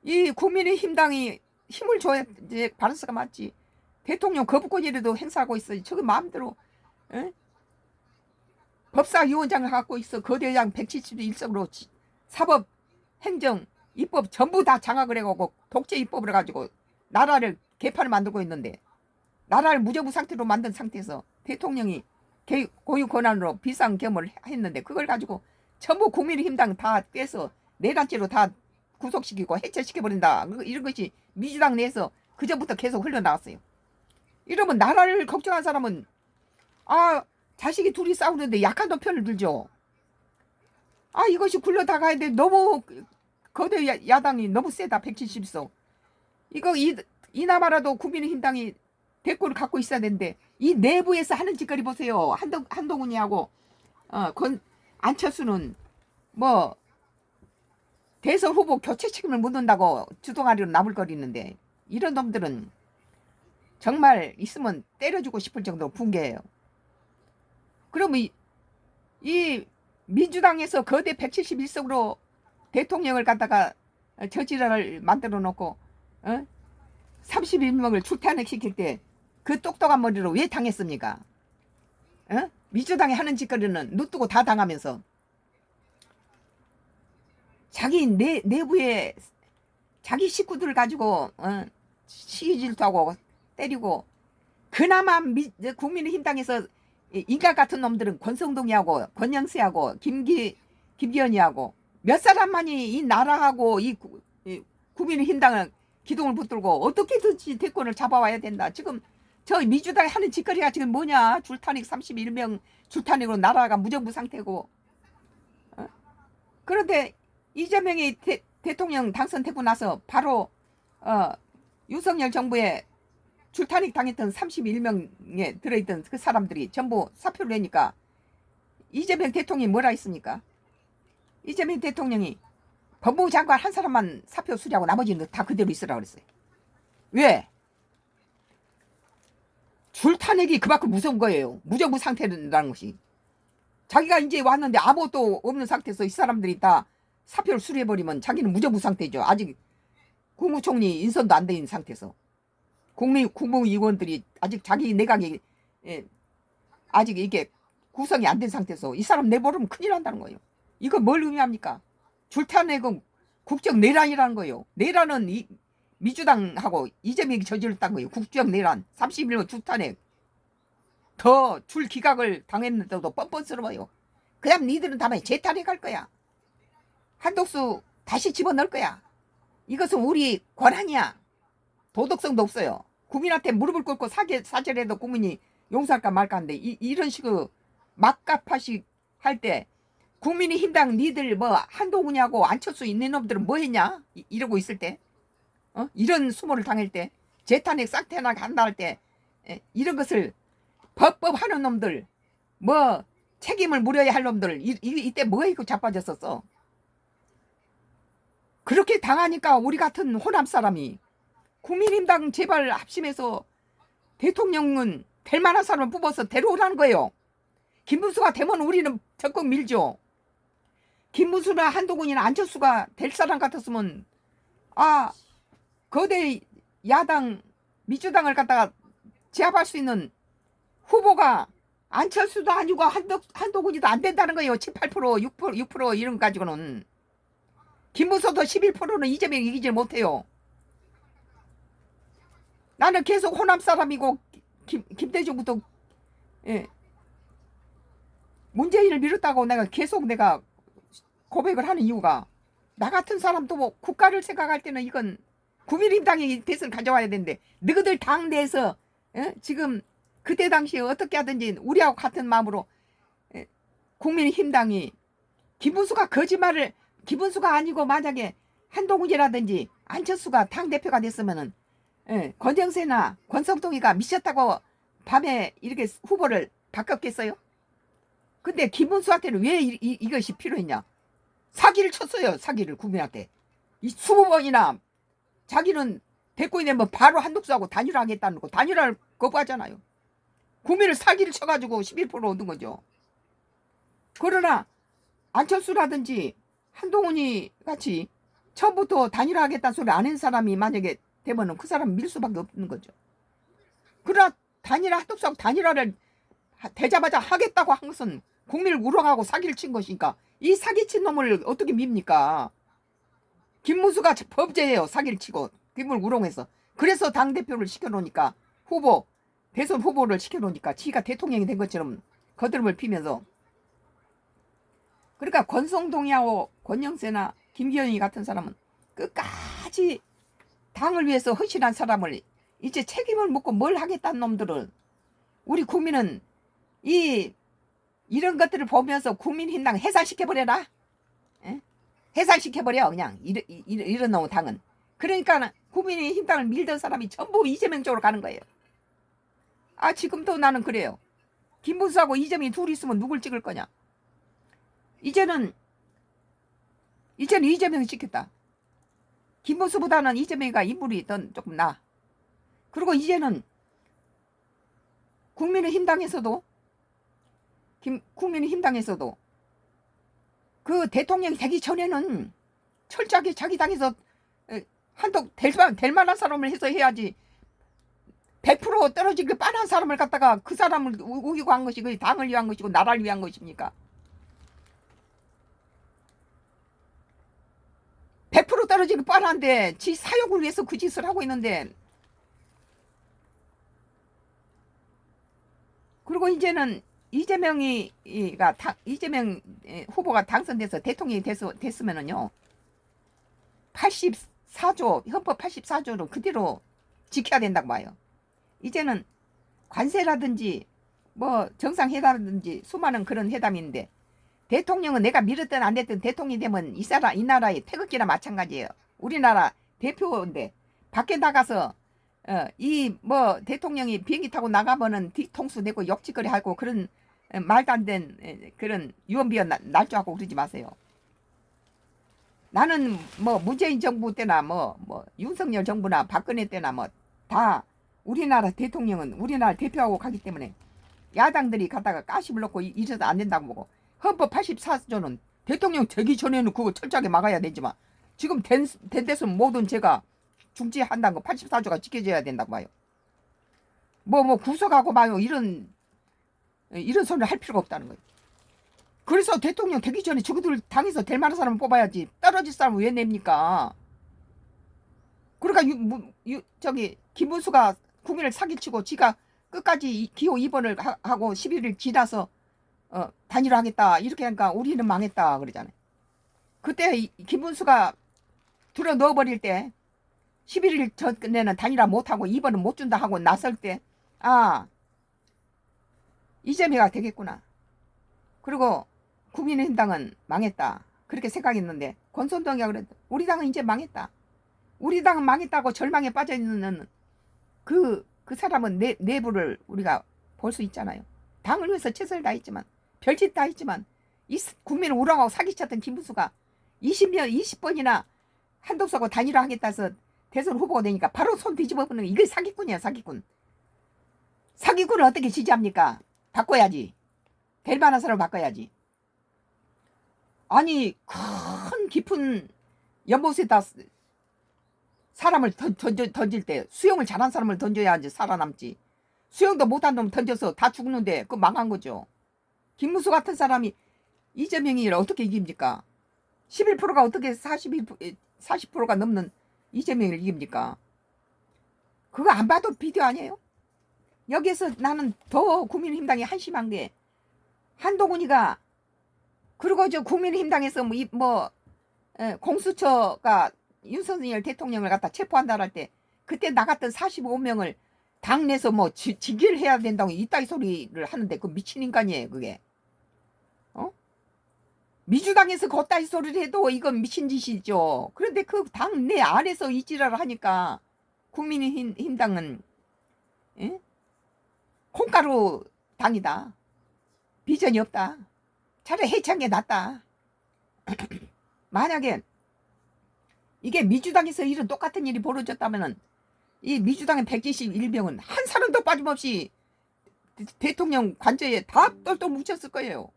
이 국민의힘당이 힘을 줘야 이제 바른스가 맞지. 대통령 거부권이라도 행사하고 있어. 저거 마음대로 법사위원장을 갖고 있어. 거대장 171석으로 사법, 행정, 입법 전부 다 장악을 해가고 독재 입법을 해가지고 나라를 개판을 만들고 있는데 나라를 무정부 상태로 만든 상태에서 대통령이 고유 권한으로 비상계엄을 했는데 그걸 가지고 전부 국민의힘당 다 꿰서 내란죄로 다 구속시키고 해체시켜버린다. 이런 것이 민주당 내에서 그전부터 계속 흘러나왔어요. 이러면 나라를 걱정한 사람은 자식이 둘이 싸우는데 약한 놈 편을 들죠. 이것이 굴러다가야 돼. 너무 거대 야당이 너무 세다. 170석. 이거 이나마라도 국민의힘당이 대권을 갖고 있어야 되는데 이 내부에서 하는 짓거리 보세요. 한동훈이하고 안철수는 뭐 대선 후보 교체 책임을 묻는다고 주동아리로 나불거리는데 이런 놈들은 정말 있으면 때려주고 싶을 정도로 붕괴해요. 그러면 이 민주당에서 거대 171석으로 대통령을 갖다가 저지랄을 만들어 놓고 31명을 출탄핵 시킬 때 그 똑똑한 머리로 왜 당했습니까? 민주당이 하는 짓거리는 눈 뜨고 다 당하면서 자기 내부에 자기 식구들을 가지고 시기질투하고 때리고 그나마 국민의힘당에서 인간 같은 놈들은 권성동이하고 권영세하고 김기현이하고 몇 사람만이 이 나라하고 이 국민의힘당을 기둥을 붙들고 어떻게든지 대권을 잡아와야 된다. 지금 저 민주당이 하는 짓거리가 지금 뭐냐. 줄탄핵 31명 줄탄핵으로 나라가 무정부 상태고 그런데 이재명이 대통령 당선되고 나서 바로 윤석열 정부에 줄탄핵 당했던 31명에 들어있던 그 사람들이 전부 사표를 내니까 이재명 대통령이 뭐라 했습니까? 이재명 대통령이 법무부 장관 한 사람만 사표 수리하고 나머지는 다 그대로 있으라고 그랬어요. 왜? 줄탄핵이 그만큼 무서운 거예요. 무정부 상태라는 것이. 자기가 이제 왔는데 아무것도 없는 상태에서 이 사람들이 다 사표를 수리해버리면 자기는 무정부 상태죠. 아직 국무총리 인선도 안 된 상태에서. 국무위원들이 아직 자기 내각이 아직 이게 구성이 안 된 상태에서 이 사람 내버리면 큰일 난다는 거예요. 이거 뭘 의미합니까? 줄탄핵은 국정 내란이라는 거예요. 내란은 민주당하고 이재명이 저질렀다는 거예요. 국정 내란 31년 줄탄핵. 더 줄기각을 당했는데도 뻔뻔스러워요. 그냥 니들은 다음에 재탄핵할 거야. 한독수 다시 집어넣을 거야. 이것은 우리 권한이야. 도덕성도 없어요. 국민한테 무릎을 꿇고 사죄해도 국민이 용서할까 말까 하는데 이런 식으로 막가파식 할 때 국민의힘당 니들 뭐 한동훈이하고 안철수 있는 놈들은 뭐 했냐? 이러고 있을 때 이런 수모를 당할 때 재탄핵 싹태나 한다 할 때 이런 것을 법법 하는 놈들 뭐 책임을 물어야 할 놈들 이때 뭐에 그 자빠졌었어. 그렇게 당하니까 우리 같은 호남 사람이 국민의힘당 제발 합심해서 대통령은 될 만한 사람을 뽑아서 데려오라는 거예요. 김문수가 되면 우리는 적극 밀죠. 김문수나 한동훈이나 안철수가 될 사람 같았으면 거대 야당 민주당을 갖다가 제압할 수 있는 후보가 안철수도 아니고 한동훈이도 안 된다는 거예요. 7, 8%, 6% 이런 거 가지고는. 김문수도 11%는 이재명 이기질 못해요. 나는 계속 호남 사람이고 김대중부터 문재인을 밀었다고 내가 계속 고백을 하는 이유가 나 같은 사람도 뭐 국가를 생각할 때는 이건 국민의힘당이 대선 가져와야 되는데 너희들 당 내에서 지금 그때 당시에 어떻게 하든지 우리하고 같은 마음으로 국민의힘당이 김문수가 아니고 만약에 한동훈이라든지 안철수가 당대표가 됐으면은 권정세나 권성동이가 미쳤다고 밤에 이렇게 후보를 바꿨겠어요? 근데 김문수한테는 왜 이것이 필요했냐? 사기를 쳤어요. 사기를 국민한테. 이 20번이나 자기는 대권이 되면 바로 한독수하고 단일화하겠다는 거. 단일화를 거부하잖아요. 국민을 사기를 쳐가지고 11% 얻은 거죠. 그러나 안철수라든지 한동훈이 같이 처음부터 단일화하겠다는 소리 안 한 사람이 만약에 되면은 그 사람 밀 수밖에 없는 거죠. 그러나 한독수하고 단일화를 되자마자 하겠다고 한 것은 국민을 우롱하고 사기를 친 것이니까 이 사기친 놈을 어떻게 밉니까? 김문수가 범죄예요. 사기를 치고 국민을 우롱해서. 그래서 당대표를 시켜놓으니까 대선 후보를 시켜놓으니까 지가 대통령이 된 것처럼 거드름을 피면서. 그러니까 권성동이하고 권영세나 김기현이 같은 사람은 끝까지 당을 위해서 헌신한 사람을 이제 책임을 묻고 뭘 하겠다는 놈들을 우리 국민은 이런 것들을 보면서 국민힘당 해산시켜버려라. 해산시켜버려 그냥 이런 놈의 당은. 그러니까 국민힘당을 밀던 사람이 전부 이재명 쪽으로 가는 거예요. 지금도 나는 그래요. 김문수하고 이재명이 둘이 있으면 누굴 찍을 거냐. 이제는 이재명이 찍겠다. 김문수보다는 이재명이가 인물이 더 조금 나아. 그리고 이제는 국민의힘당에서도 그 대통령이 되기 전에는 철저하게 자기 당에서 한독 될 만한 사람을 해서 해야지 100% 떨어지기 뻔한 사람을 갖다가 그 사람을 우기고 한 것이 그 당을 위한 것이고 나라를 위한 것입니까? 100% 떨어지기 뻔한데 지 사욕을 위해서 그 짓을 하고 있는데. 그리고 이제는 이재명 후보가 당선돼서 대통령이 됐으면은요 84조 헌법 84조를 그대로 지켜야 된다고 봐요. 이제는 관세라든지 뭐 정상회담이라든지 수많은 그런 회담인데 대통령은 내가 밀었든 안 됐든 대통령이 되면 이 나라의 태극기나 마찬가지예요. 우리나라 대표인데 밖에 나가서 대통령이 비행기 타고 나가면은 뒤통수 내고 역짓거리 하고 그런 말도 안 된 그런 유언비어 날 줄 알고 그러지 마세요. 나는 뭐 문재인 정부 때나 뭐 윤석열 정부나 박근혜 때나 뭐 다 우리나라 대통령은 우리나라 대표하고 가기 때문에 야당들이 갖다가 가십을 넣고 이래서 안 된다고 보고 헌법 84조는 대통령 되기 전에는 그거 철저하게 막아야 되지만 지금 된 데서 모든 제가 중지한다는 거 84조가 지켜져야 된다고 봐요. 뭐 구속하고 봐요 이런 소리를 할 필요가 없다는 거예요. 그래서 대통령 되기 전에 저기들 당에서 될 만한 사람을 뽑아야지 떨어질 사람을 왜 냅니까? 그러니까 김문수가 국민을 사기치고 지가 끝까지 기호 2번을 하고 11일 지나서 단일화하겠다 이렇게 하니까 우리는 망했다 그러잖아요. 그때 김문수가 들어 넣어버릴 때 11일 전에는 단일화 못하고 2번은 못 준다 하고 나설 때 아, 이재명이 되겠구나. 그리고 국민의힘당은 망했다. 그렇게 생각했는데 권선동이가 그랬다. 우리 당은 이제 망했다. 우리 당은 망했다고 절망에 빠져있는 그 사람은 내부를 우리가 볼 수 있잖아요. 당을 위해서 최선을 다했지만 별짓 다 했지만 이 국민을 우롱하고 사기쳤던 김문수가 20번이나 한독수하고 단일화 하겠다 해서 대선 후보가 되니까 바로 손 뒤집어 보는 이게 사기꾼이야. 사기꾼. 사기꾼을 어떻게 지지합니까? 바꿔야지. 될 만한 사람을 바꿔야지. 아니 큰 깊은 연못에다 사람을 던질 때 수영을 잘한 사람을 던져야지 살아남지. 수영도 못한 놈 던져서 다 죽는데 그거 망한 거죠. 김문수 같은 사람이 이재명이 어떻게 이깁니까? 11%가 어떻게 40%가 넘는 이재명을 이깁니까? 그거 안 봐도 비디오 아니에요? 여기에서 나는 더 국민의힘당이 한심한 게 한동훈이가 그리고 저 국민의힘당에서 공수처가 윤석열 대통령을 갖다 체포한다 할 때 그때 나갔던 45명을 당내에서 징계를 해야 된다고 이따위 소리를 하는데 그 미친 인간이에요 그게. 민주당에서 그따위 소리를 해도 이건 미친 짓이죠. 그런데 그 당내 안에서 이 지랄을 하니까 국민의힘당은 콩가루 당이다. 비전이 없다. 차라리 해체한 게 낫다. 만약에 이게 민주당에서 이런 똑같은 일이 벌어졌다면은 이 민주당의 171명은 한 사람도 빠짐없이 대통령 관저에 다 똘똘 뭉쳤을 거예요.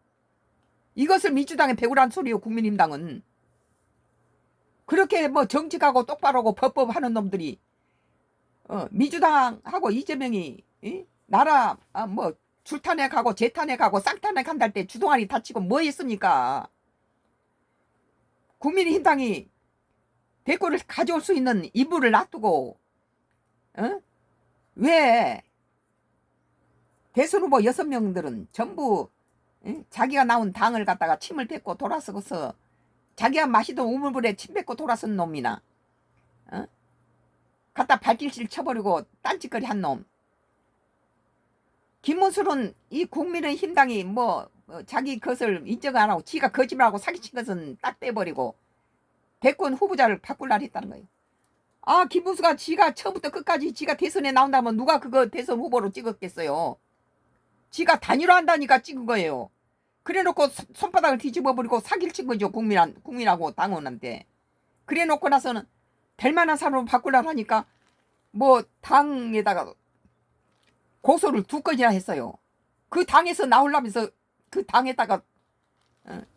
이것을 민주당의 배우란 소리요. 국민의힘당은 그렇게 정직하고 똑바로고 법법하는 놈들이 민주당하고 이재명이 나라 줄탄핵하고 재탄핵하고 쌍탄핵 한다 때 주동아리 다치고 뭐 했습니까? 국민의힘당이 대권을 가져올 수 있는 인물을 놔두고 왜 대선 후보 6명들은 전부 자기가 나온 당을 갖다가 침을 뱉고 돌아서서 자기가 마시던 우물물에 침 뱉고 돌아선 놈이나 갖다 발길질 쳐버리고 딴짓거리 한 놈. 김문수는 이 국민의힘당이 자기 것을 인정 안 하고 지가 거짓말하고 사기친 것은 딱 떼버리고 대권 후보자를 바꾸려 했다는 거예요. 아, 김문수가 지가 처음부터 끝까지 지가 대선에 나온다면 누가 그거 대선 후보로 찍었겠어요. 지가 단일화한다니까 찍은 거예요. 그래놓고 손바닥을 뒤집어버리고 사기를 친 거죠. 국민하고 당원한테. 그래놓고 나서는 될 만한 사람으로 바꾸려고 하니까 당에다가 고소를 2건이나 했어요. 그 당에서 나오려면서 그 당에다가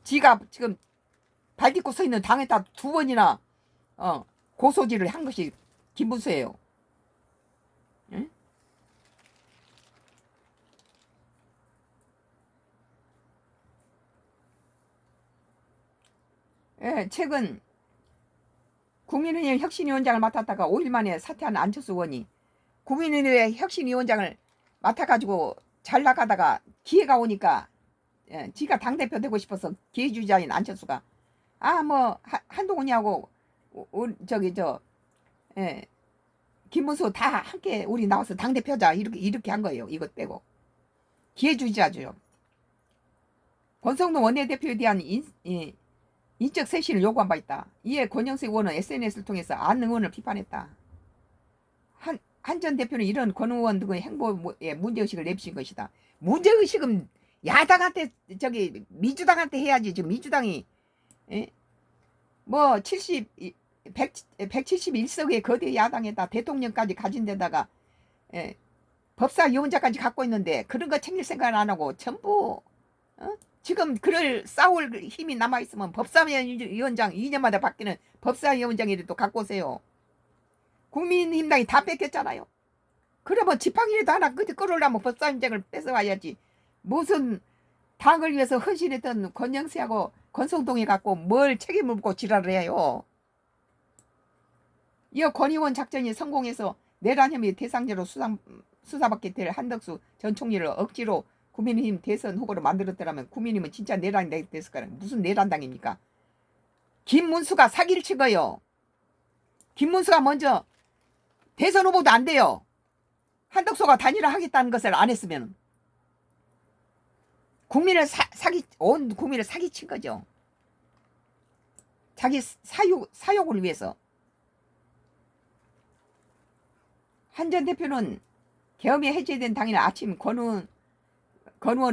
지가 지금 발 딛고 서 있는 당에다 2번이나 고소질을 한 것이 김문수예요. 응? 예, 최근 국민의힘 혁신위원장을 맡았다가 5일 만에 사퇴한 안철수 의원이 국민의힘 혁신위원장을 맡아가지고 잘 나가다가 기회가 오니까 지가 당대표 되고 싶어서 기회주자인 안철수가 한동훈이하고 김문수 다 함께 우리 나와서 당대표자 이렇게 한 거예요. 이것 빼고 기회주자죠. 권성동 원내대표에 대한 인적 쇄신을 요구한 바 있다. 이에 권영세 의원은 SNS를 통해서 안 의원을 비판했다. 한 전 대표는 이런 권 의원 등의 행보에 문제의식을 내비친 것이다. 문제의식은 야당한테 민주당한테 해야지. 지금 민주당이 171석의 거대 야당에다 대통령까지 가진 데다가 법사위원장까지 갖고 있는데 그런 거 챙길 생각은 안 하고 전부 지금 싸울 힘이 남아있으면 법사위원장 2년마다 바뀌는 법사위원장이라도 갖고 오세요. 국민의힘당이 다 뺏겼잖아요. 그러면 지팡이라도 하나 끌어오려면 법사위원장을 뺏어와야지. 무슨 당을 위해서 헌신했던 권영세하고 권성동이 갖고 뭘 책임을 묻고 지랄을 해요. 이어 권 의원 작전이 성공해서 내란 혐의 대상자로 수사받게 될 한덕수 전 총리를 억지로 국민의힘 대선 후보로 만들었더라면 국민의힘은 진짜 내란이 됐을까요? 무슨 내란당입니까? 김문수가 사기를 친 거예요. 김문수가 먼저 대선 후보도 안 돼요. 한덕수가 단일화 하겠다는 것을 안 했으면 국민을 온 국민을 사기친 거죠. 자기 사욕을 위해서. 한 전 대표는 계엄이 해제된 당일 아침 권의원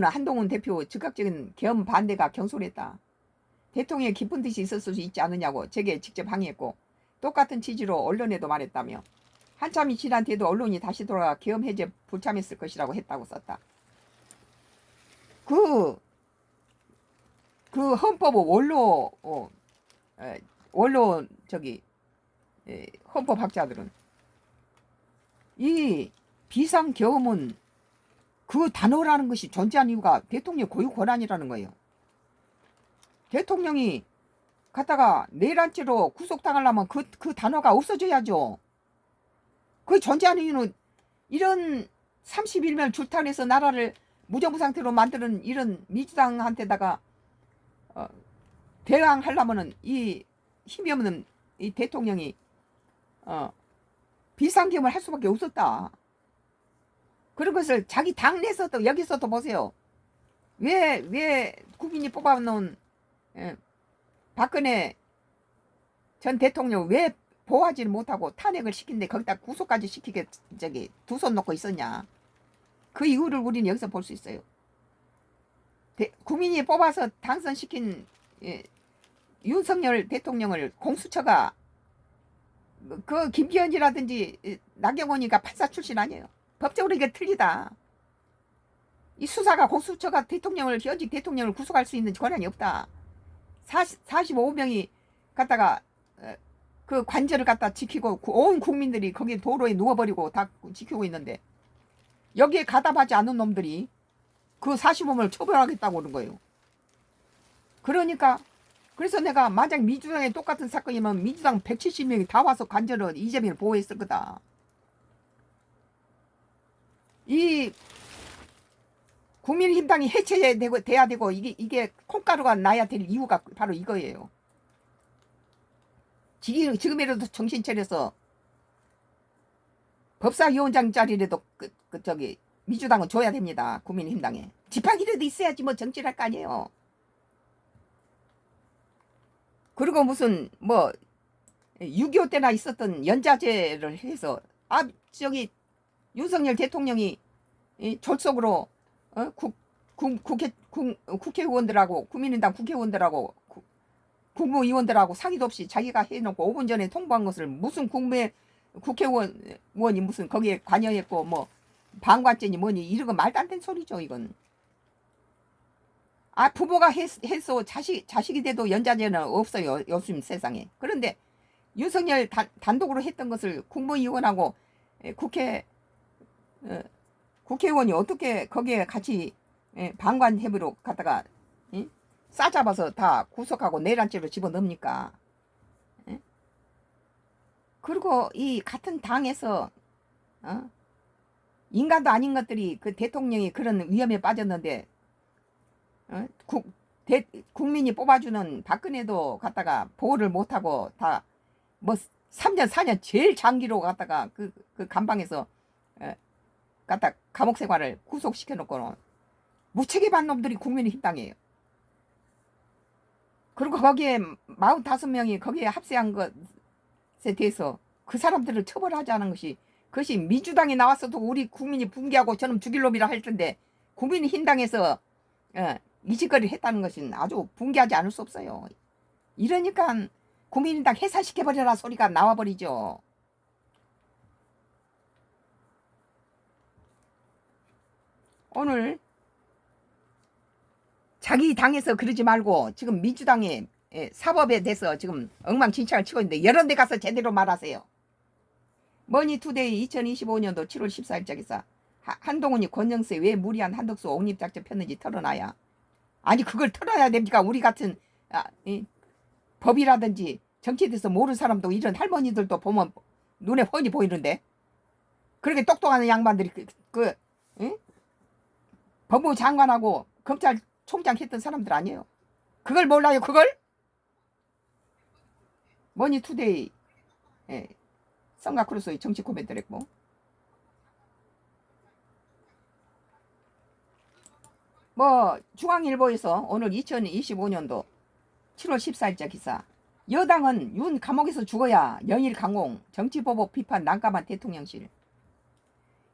한동훈 대표 즉각적인 계엄 반대가 경솔했다. 대통령이 깊은 뜻이 있을 수 있지 않느냐고 제게 직접 항의했고 똑같은 취지로 언론에도 말했다며 한참이 지난 뒤에도 언론이 다시 돌아가 계엄 해제 불참했을 것이라고 했다고 썼다. 그 헌법의 원로 헌법학자들은 이 비상계엄은 그 단어라는 것이 존재한 이유가 대통령 고유 권한이라는 거예요. 대통령이 갔다가 내란죄로 구속당하려면 그 단어가 없어져야죠. 그 존재하는 이유는 이런 31명 줄탄해서 나라를 무정부 상태로 만드는 이런 민주당한테다가 대항하려면은 이 힘이 없는 이 대통령이 비상계엄을 할 수밖에 없었다. 그런 것을 자기 당내에서도 여기서도 보세요. 왜 국민이 뽑아놓은 박근혜 전 대통령 왜 보호하지를 못하고 탄핵을 시킨데 거기다 구속까지 시키게 두 손 놓고 있었냐. 그 이유를 우리는 여기서 볼 수 있어요. 국민이 뽑아서 당선시킨 윤석열 대통령을 공수처가 그 김기현이라든지 나경원이가 판사 출신 아니에요. 법적으로 이게 틀리다. 이 수사가 공수처가 현직 대통령을 구속할 수 있는 권한이 없다. 45명이 갖다가 그 관절을 갖다 지키고 온 국민들이 거기 도로에 누워버리고 다 지키고 있는데 여기에 가담하지 않는 놈들이 그 45명을 처벌하겠다고 그러는 거예요. 그러니까 그래서 내가 만약 민주당에 똑같은 사건이면 민주당 170명이 다 와서 관절을 이재명을 보호했을 거다. 이 국민의힘당이 해체돼야 되고 이게 콩가루가 나야 될 이유가 바로 이거예요. 지금이라도 정신 차려서 법사위원장 자리라도 민주당은 줘야 됩니다. 국민의힘당에. 지팡이라도 있어야지 뭐 정치를 할 거 아니에요. 그리고 무슨 6.25 때나 있었던 연자제를 해서 윤석열 대통령이 졸속으로 국회의원들하고 국민의당 국회의원들하고 국무위원들하고 상의도 없이 자기가 해놓고 5분 전에 통보한 것을 무슨 국회의원이 무슨 거기에 관여했고 방관죄니 뭐니 이런 거 말도 안 되는 소리죠. 이건 부모가 해서 자식이 돼도 연자제는 없어요. 요즘 세상에. 그런데 윤석열 단독으로 했던 것을 국무위원하고 국회의원이 어떻게 거기에 같이 방관해부로 갖다가 싸잡아서 다 구속하고 내란죄로 집어넣습니까? 그리고 이 같은 당에서 인간도 아닌 것들이 그 대통령이 그런 위험에 빠졌는데 국민이 뽑아주는 박근혜도 갖다가 보호를 못하고 다 3년 4년 제일 장기로 갖다가 그 감방에서 갖다 감옥 생활을 구속시켜 놓고는 무책임한 놈들이 국민의힘당이에요. 그리고 거기에 45명이 거기에 합세한 것에 대해서 그 사람들을 처벌하지 않은 그것이 민주당에 나왔어도 우리 국민이 붕괴하고 저놈 죽일 놈이라 할 텐데 국민의힘당에서 이 짓거리를 했다는 것은 아주 붕괴하지 않을 수 없어요. 이러니까 국민의당 해산시켜버려라 소리가 나와버리죠. 오늘 자기 당에서 그러지 말고 지금 민주당의 사법에 대해서 지금 엉망진창을 치고 있는데 여러 데 가서 제대로 말하세요. 머니투데이 2025년도 7월 14일자 기사 한동훈이 권영세 왜 무리한 한덕수 옹립작전 폈는지 털어놔야. 아니 그걸 털어야 됩니까? 우리 같은 법이라든지 정치에 대해서 모르는 사람도 이런 할머니들도 보면 눈에 훤히 보이는데 그렇게 똑똑한 양반들이 법무부 장관하고 검찰총장 했던 사람들 아니에요. 그걸 몰라요? 그걸? 머니투데이 성가크루소의 정치 코멘트를 했고, 뭐 중앙일보에서 오늘 2025년도 7월 14일자 기사, 여당은 윤 감옥에서 죽어야 연일 강공, 정치보복 비판 난감한 대통령실.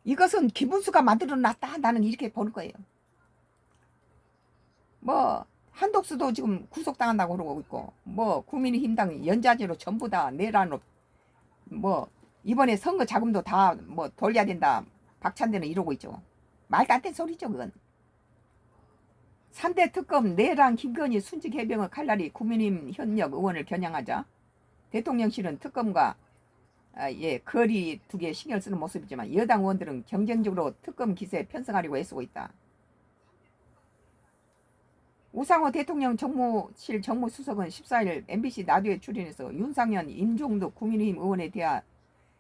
이것은 김문수가 만들어놨다, 나는 이렇게 보는 거예요. 뭐 한독수도 지금 구속당한다고 그러고 있고, 뭐 국민의힘당 연좌제로 전부 다 내란으로, 뭐 이번에 선거 자금도 다 뭐 돌려야 된다, 박찬대는 이러고 있죠. 말도 안 되는 소리죠 그건. 3대 특검 내란 김건희 순직 해병의 칼날이 국민의힘 현역 의원을 겨냥하자 대통령실은 특검과 거리 두개 신경 쓰는 모습이지만 여당 의원들은 경쟁적으로 특검 기세에 편성하려고 애쓰고 있다. 우상호 대통령 정무실 정무수석은 14일 MBC 라디오에 출연해서 윤상현, 임종덕 국민의힘 의원에 대한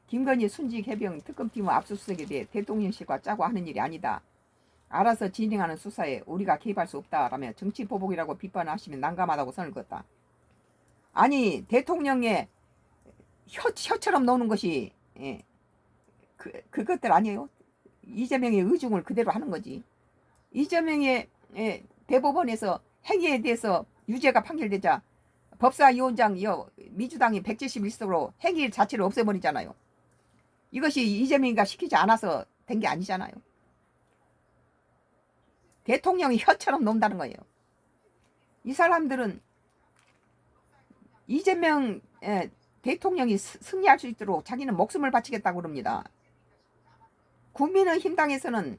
김건희 순직 해병 특검팀의 압수수색에 대해 대통령실과 짜고 하는 일이 아니다. 알아서 진행하는 수사에 우리가 개입할 수 없다라며 정치보복이라고 비판하시면 난감하다고 선을 그었다. 아니 대통령의 혀처럼 노는 것이 그것들 아니에요? 이재명의 의중을 그대로 하는 거지. 이재명의 대법원에서 행위에 대해서 유죄가 판결되자 법사위원장 민주당이 171석으로 행위 자체를 없애버리잖아요. 이것이 이재명이가 시키지 않아서 된 게 아니잖아요. 대통령이 혀처럼 논다는 거예요. 이 사람들은 이재명 대통령이 승리할 수 있도록 자기는 목숨을 바치겠다고 그럽니다. 국민의힘당에서는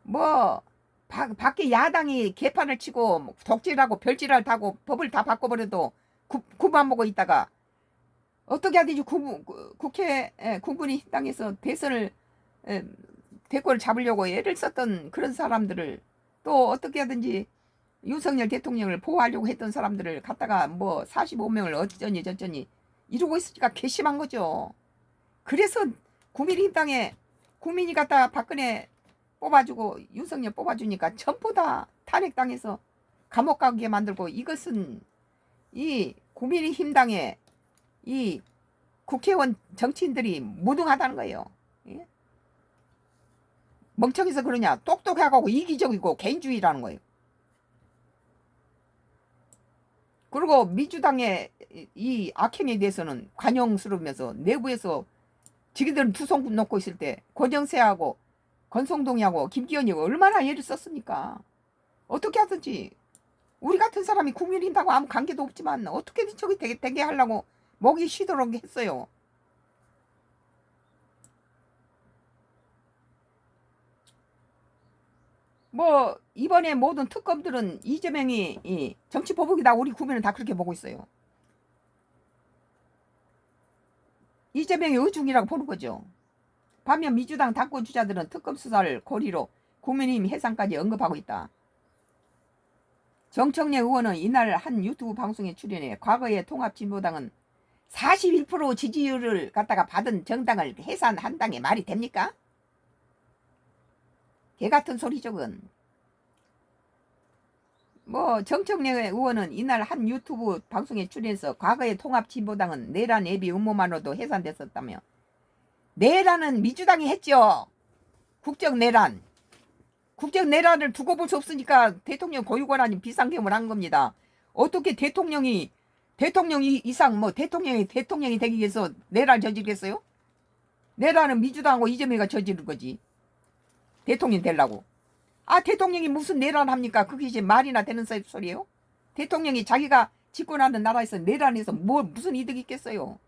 뭐 밖에 야당이 개판을 치고 독질하고 별질을 타고 법을 다 바꿔버려도 굽만 보고 있다가 어떻게 하든지 국민의힘당에서 대선을 대권을 잡으려고 애를 썼던 그런 사람들을, 또 어떻게 하든지 윤석열 대통령을 보호하려고 했던 사람들을 갖다가 뭐 45명을 어쩌니 저쩌니 이러고 있으니까 괘씸한 거죠. 그래서 국민의힘당에 국민이 갖다가 박근혜 뽑아주고 윤석열 뽑아주니까 전부 다 탄핵당해서 감옥 가게 만들고, 이것은 이 국민의힘당의 이 국회의원 정치인들이 무능하다는 거예요. 예? 멍청해서 그러냐? 똑똑하고 이기적이고 개인주의라는 거예요. 그리고 민주당의 이 악행에 대해서는 관용스러우면서 내부에서 지기들은 두 손 놓고 있을 때 권영세하고 권성동이하고 김기현이 얼마나 애를 썼습니까? 어떻게 하든지 우리 같은 사람이 국민의힘하고 아무 관계도 없지만 어떻게든 저기 되게 하려고 목이 쉬도록 했어요. 뭐 이번에 모든 특검들은 이재명이 정치 보복이다, 우리 국민은 다 그렇게 보고 있어요. 이재명의 의중이라고 보는 거죠. 반면 민주당 당권 주자들은 특검 수사를 고리로 국민의힘 해산까지 언급하고 있다. 정청래 의원은 이날 한 유튜브 방송에 출연해 과거에 통합진보당은 41% 지지율을 갖다가 받은 정당을 해산한다는 게 말이 됩니까? 개같은 소리죠 그건. 뭐 정청래 의원은 이날 한 유튜브 방송에 출연해서 과거의 통합진보당은 내란 예비 음모만으로도 해산됐었다며, 내란은 민주당이 했죠. 국정내란을 두고 볼 수 없으니까 대통령 고유권한인 비상계엄을 한 겁니다. 어떻게 대통령이 이상 뭐 대통령이 되기 위해서 내란 저지르겠어요? 내란은 민주당하고 이재명이가 저지른 거지. 대통령 되려고. 대통령이 무슨 내란 합니까? 그게 이제 말이나 되는 소리예요? 대통령이 자기가 집권하는 나라에서 내란해서 무슨 이득이 있겠어요?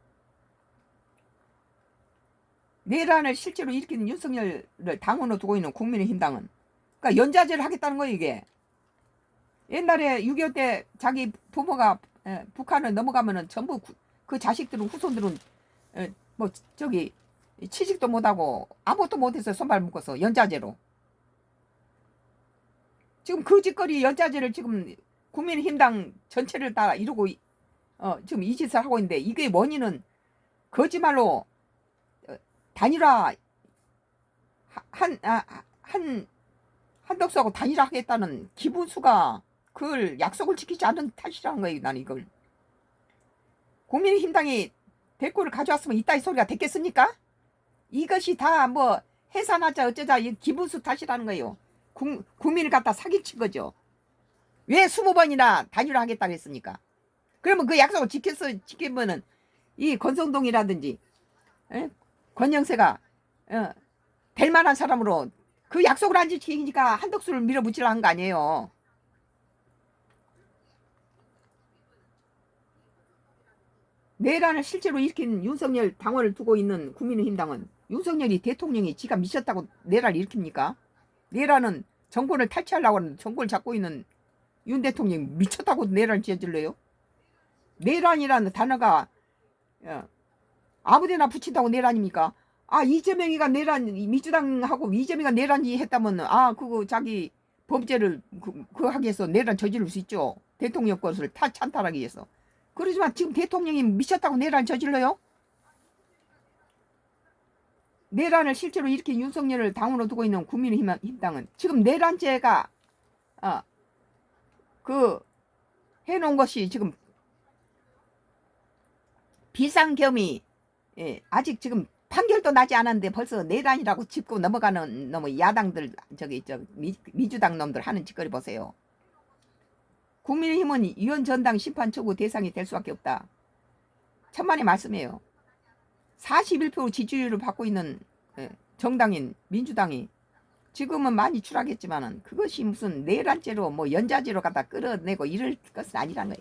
내란을 실제로 일으키는 윤석열을 당원으로 두고 있는 국민의힘당은, 그러니까 연좌제를 하겠다는 거예요 이게. 옛날에 6.25 때 자기 부모가 북한을 넘어가면은 전부 그 자식들은 후손들은 뭐 저기 취직도 못하고 아무것도 못해서 손발 묶어서 연좌제로. 지금 그 짓거리 연좌제를 지금 국민의힘당 전체를 다 이루고 지금 이 짓을 하고 있는데, 이게 원인은 거짓말로 단일화 한덕수하고 단일화 하겠다는 김문수가 그걸 약속을 지키지 않은 탓이라는 거예요. 나는 이걸. 국민의힘당이 대꾸를 가져왔으면 이따위 소리가 됐겠습니까? 이것이 다 뭐 해산하자 어쩌자 기분수 탓이라는 거예요. 국민을 갖다 사기친 거죠. 왜 20번이나 단일화 하겠다고 했습니까? 그러면 그 약속을 지키면은 이 권성동이라든지 권영세가 될 만한 사람으로 그 약속을 안 지키니까 한덕수를 밀어붙이려 한 거 아니에요. 내란을 실제로 일으킨 윤석열 당원을 두고 있는 국민의힘당은 윤석열이 대통령이 지가 미쳤다고 내란을 일으킵니까? 내란은 정권을 탈취하려고 하는 정권을 잡고 있는 윤 대통령이 미쳤다고 내란을 지어질래요? 내란이라는 단어가 아무데나 붙인다고 내란입니까? 아, 이재명이가 내란, 민주당하고 이재명이가 내란이 했다면 그거 자기 범죄를 그 하기 위해서 내란 저지를 수 있죠. 대통령 것을 찬탈하기 위해서. 그러지만 지금 대통령이 미쳤다고 내란 저질러요? 내란을 실제로 일으킨 윤석열을 당으로 두고 있는 국민의힘당은 지금 내란죄가 그 해놓은 것이 지금 비상겸이 아직 지금 판결도 나지 않았는데 벌써 내란이라고 짚고 넘어가는 너무 야당들 민주당 놈들 하는 짓거리 보세요. 국민의힘은 위원전당 심판 처구 대상이 될 수밖에 없다. 천만의 말씀이에요. 41% 지지율을 받고 있는 정당인 민주당이 지금은 많이 추락했지만은 그것이 무슨 내란죄로 뭐 연좌죄로 갖다 끌어내고 이럴 것은 아니란 거예요.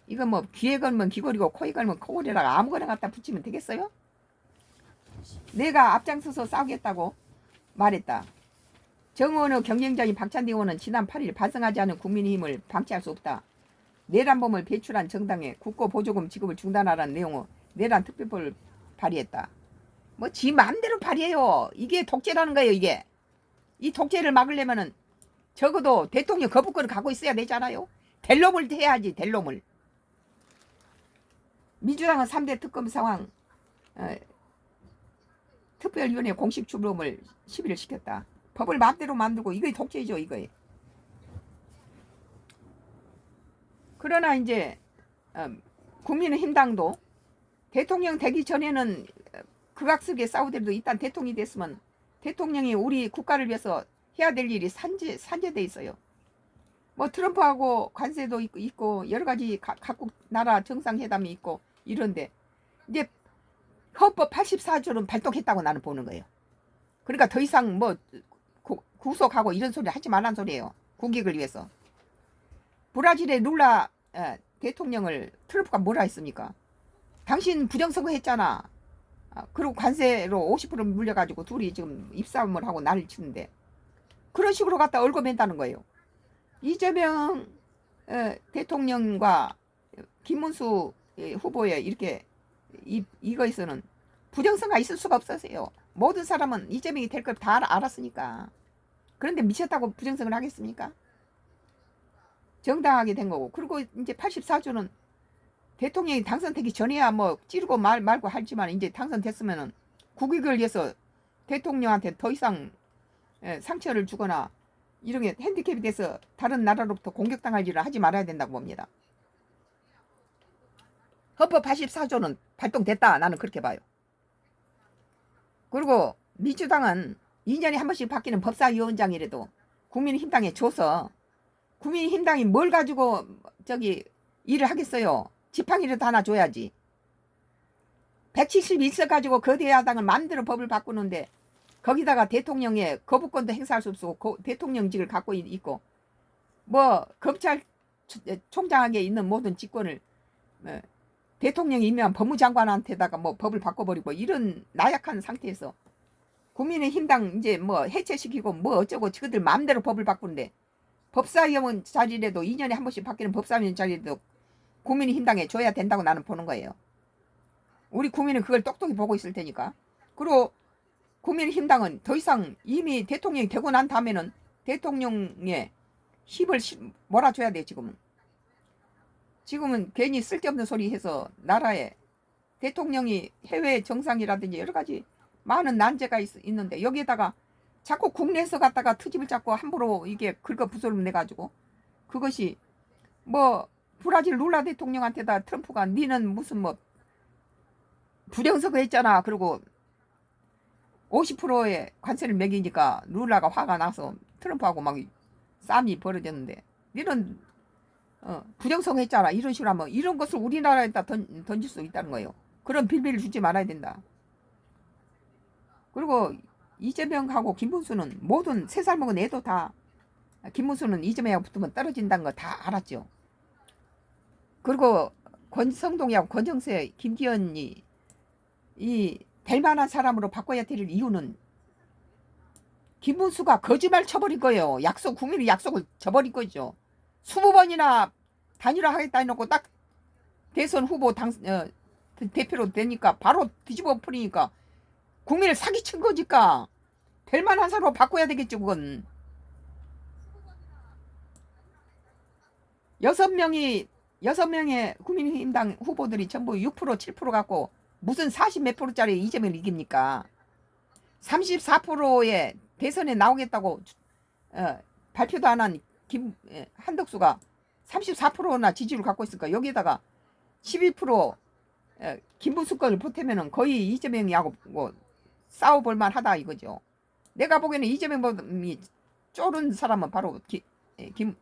이거 뭐 귀에 걸면 귀걸이고 코에 걸면 코걸이라고 아무거나 갖다 붙이면 되겠어요? 내가 앞장서서 싸우겠다고 말했다. 정의원의 경쟁자인 박찬대 의원은 지난 8일 반성하지 않은 국민의힘을 방치할 수 없다. 내란범을 배출한 정당에 국고 보조금 지급을 중단하라는 내용의 내란 특별법을 발의했다. 뭐 지 마음대로 발의해요. 이게 독재라는 거예요. 이게. 이 독재를 막으려면은 적어도 대통령 거부권을 갖고 있어야 되잖아요. 될 놈을 해야지. 될 놈을. 민주당은 3대 특검 상황 특별위원회 공식 출범을 10일 시켰다. 법을 마음대로 만들고 이거 독재죠. 이거에. 그러나 이제 국민의힘당도 대통령 되기 전에는 극악스럽게 싸우더라도 일단 대통령이 됐으면 대통령이 우리 국가를 위해서 해야 될 일이 산재돼 있어요. 뭐 트럼프하고 관세도 있고 여러 가지 각국 나라 정상회담이 있고 이런데 이제 헌법 84조는 발동했다고 나는 보는 거예요. 그러니까 더 이상 뭐 구속하고 이런 소리 하지 말란 소리예요. 국익을 위해서. 브라질의 룰라 대통령을 트럼프가 뭐라 했습니까? 당신 부정선거 했잖아. 그리고 관세로 50% 물려가지고 둘이 지금 입싸움을 하고 난리 치는데 그런 식으로 갖다 얽어맨다는 거예요. 이재명 대통령과 김문수 후보의 이렇게 이거에서는 부정선거가 있을 수가 없었어요. 모든 사람은 이재명이 될 걸 다 알았으니까. 그런데 미쳤다고 부정선거를 하겠습니까? 정당하게 된 거고. 그리고 이제 84조는 대통령이 당선되기 전에야 뭐 찌르고 말고 하지만 이제 당선됐으면은 국익을 위해서 대통령한테 더 이상 상처를 주거나 이런 게 핸디캡이 돼서 다른 나라로부터 공격당할 일을 하지 말아야 된다고 봅니다. 헌법 84조는 발동됐다. 나는 그렇게 봐요. 그리고 민주당은 2년에 한 번씩 바뀌는 법사위원장이라도 국민의힘당에 줘서 국민의힘당이 뭘 가지고 일을 하겠어요. 지팡이라도 하나 줘야지. 171석 가지고 거대 야당은 마음대로 법을 바꾸는데 거기다가 대통령의 거부권도 행사할 수 없고 대통령직을 갖고 있고 뭐 검찰총장에게 있는 모든 직권을 대통령이 임명한 법무장관한테다가 뭐 법을 바꿔버리고 이런 나약한 상태에서 국민의힘당 이제 뭐 해체시키고 뭐 어쩌고 지그들 마음대로 법을 바꾸는데 법사위원 자리라도 2년에 한 번씩 바뀌는 법사위원 자리라도 국민의힘당에 줘야 된다고 나는 보는 거예요. 우리 국민은 그걸 똑똑히 보고 있을 테니까. 그리고 국민의힘당은 더 이상 이미 대통령이 되고 난 다음에는 대통령의 힘을 몰아줘야 돼. 지금은 괜히 쓸데없는 소리 해서 나라에 대통령이 해외 정상이라든지 여러 가지 많은 난제가 있는데 여기에다가 자꾸 국내에서 갖다가 트집을 잡고 함부로 이게 긁어 부스럼 내가지고 그것이 뭐 브라질 룰라 대통령한테다 트럼프가 니는 무슨 뭐 부정선거 했잖아. 그리고 50%의 관세를 매기니까 룰라가 화가 나서 트럼프하고 막 싸움이 벌어졌는데 니는 부정선거 했잖아. 이런 식으로 하면 이런 것을 우리나라에다 던질 수 있다는 거예요. 그런 빌미를 주지 말아야 된다. 그리고 이재명하고 김문수는 모든 3살 먹은 애도 다 김문수는 이재명하고 붙으면 떨어진다는 거 다 알았죠. 그리고 권성동이하고 권정세, 김기현이 이 될 만한 사람으로 바꿔야 될 이유는 김문수가 거짓말 쳐버린 거예요. 국민의 약속을 저버린 거죠. 20번이나 단일화 하겠다 해놓고 딱 대선 후보 대표로 되니까 바로 뒤집어 버리니까 국민을 사기친 거니까 될 만한 사람으로 바꿔야 되겠죠. 그건 6명의 국민의힘당 후보들이 전부 6% 7% 갖고 무슨 40 몇 프로짜리 이재명을 이깁니까? 34%의 대선에 나오겠다고 발표도 안 한 한덕수가 34%나 지지를 갖고 있으니까 여기에다가 12% 김문수 거를 보태면은 거의 이재명이하고 뭐 싸워볼 만하다 이거죠. 내가 보기에는 이재명이 쫄은 사람은 바로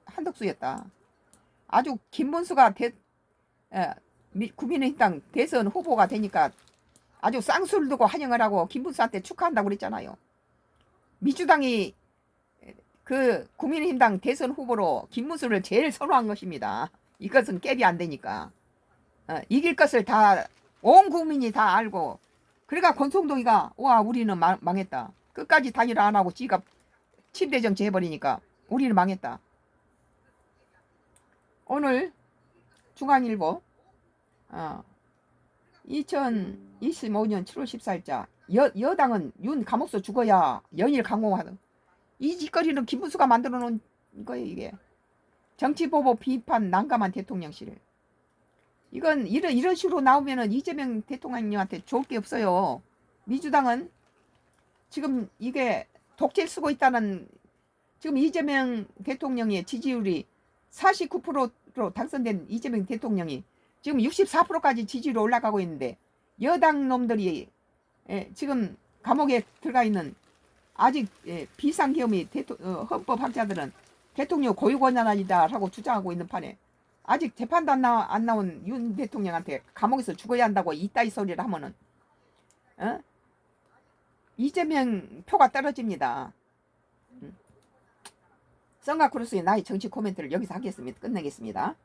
한덕수였다. 아주 김문수가 국민의힘당 대선 후보가 되니까 아주 쌍수를 두고 환영을 하고 김문수한테 축하한다고 그랬잖아요. 민주당이 그 국민의힘당 대선 후보로 김문수를 제일 선호한 것입니다. 이것은 갭이 안 되니까 이길 것을 다 온 국민이 다 알고 그러니까 권성동이가 와 우리는 망했다. 끝까지 단일화 안 하고 지가 침대정치 해버리니까 우리는 망했다. 오늘 중앙일보 2025년 7월 14일자 여당은 윤 감옥서 죽어야 연일 강공하던 이 짓거리는 김문수가 만들어 놓은 거예요. 이게 정치보복 비판 난감한 대통령실. 이건 이런 식으로 나오면은 이재명 대통령한테 좋을 게 없어요. 민주당은 지금 이게 독재를 쓰고 있다는 지금 이재명 대통령의 지지율이 49%로 당선된 이재명 대통령이 지금 64%까지 지지율이 올라가고 있는데 여당 놈들이 지금 감옥에 들어가 있는 아직 비상계엄이 헌법학자들은 대통령 고유권한이다라고 주장하고 있는 판에 아직 재판도 안 나온 윤 대통령한테 감옥에서 죽어야 한다고 이따위 소리를 하면은 이재명 표가 떨어집니다. 썬가크루스의 나의 정치 코멘트를 여기서 하겠습니다. 끝내겠습니다.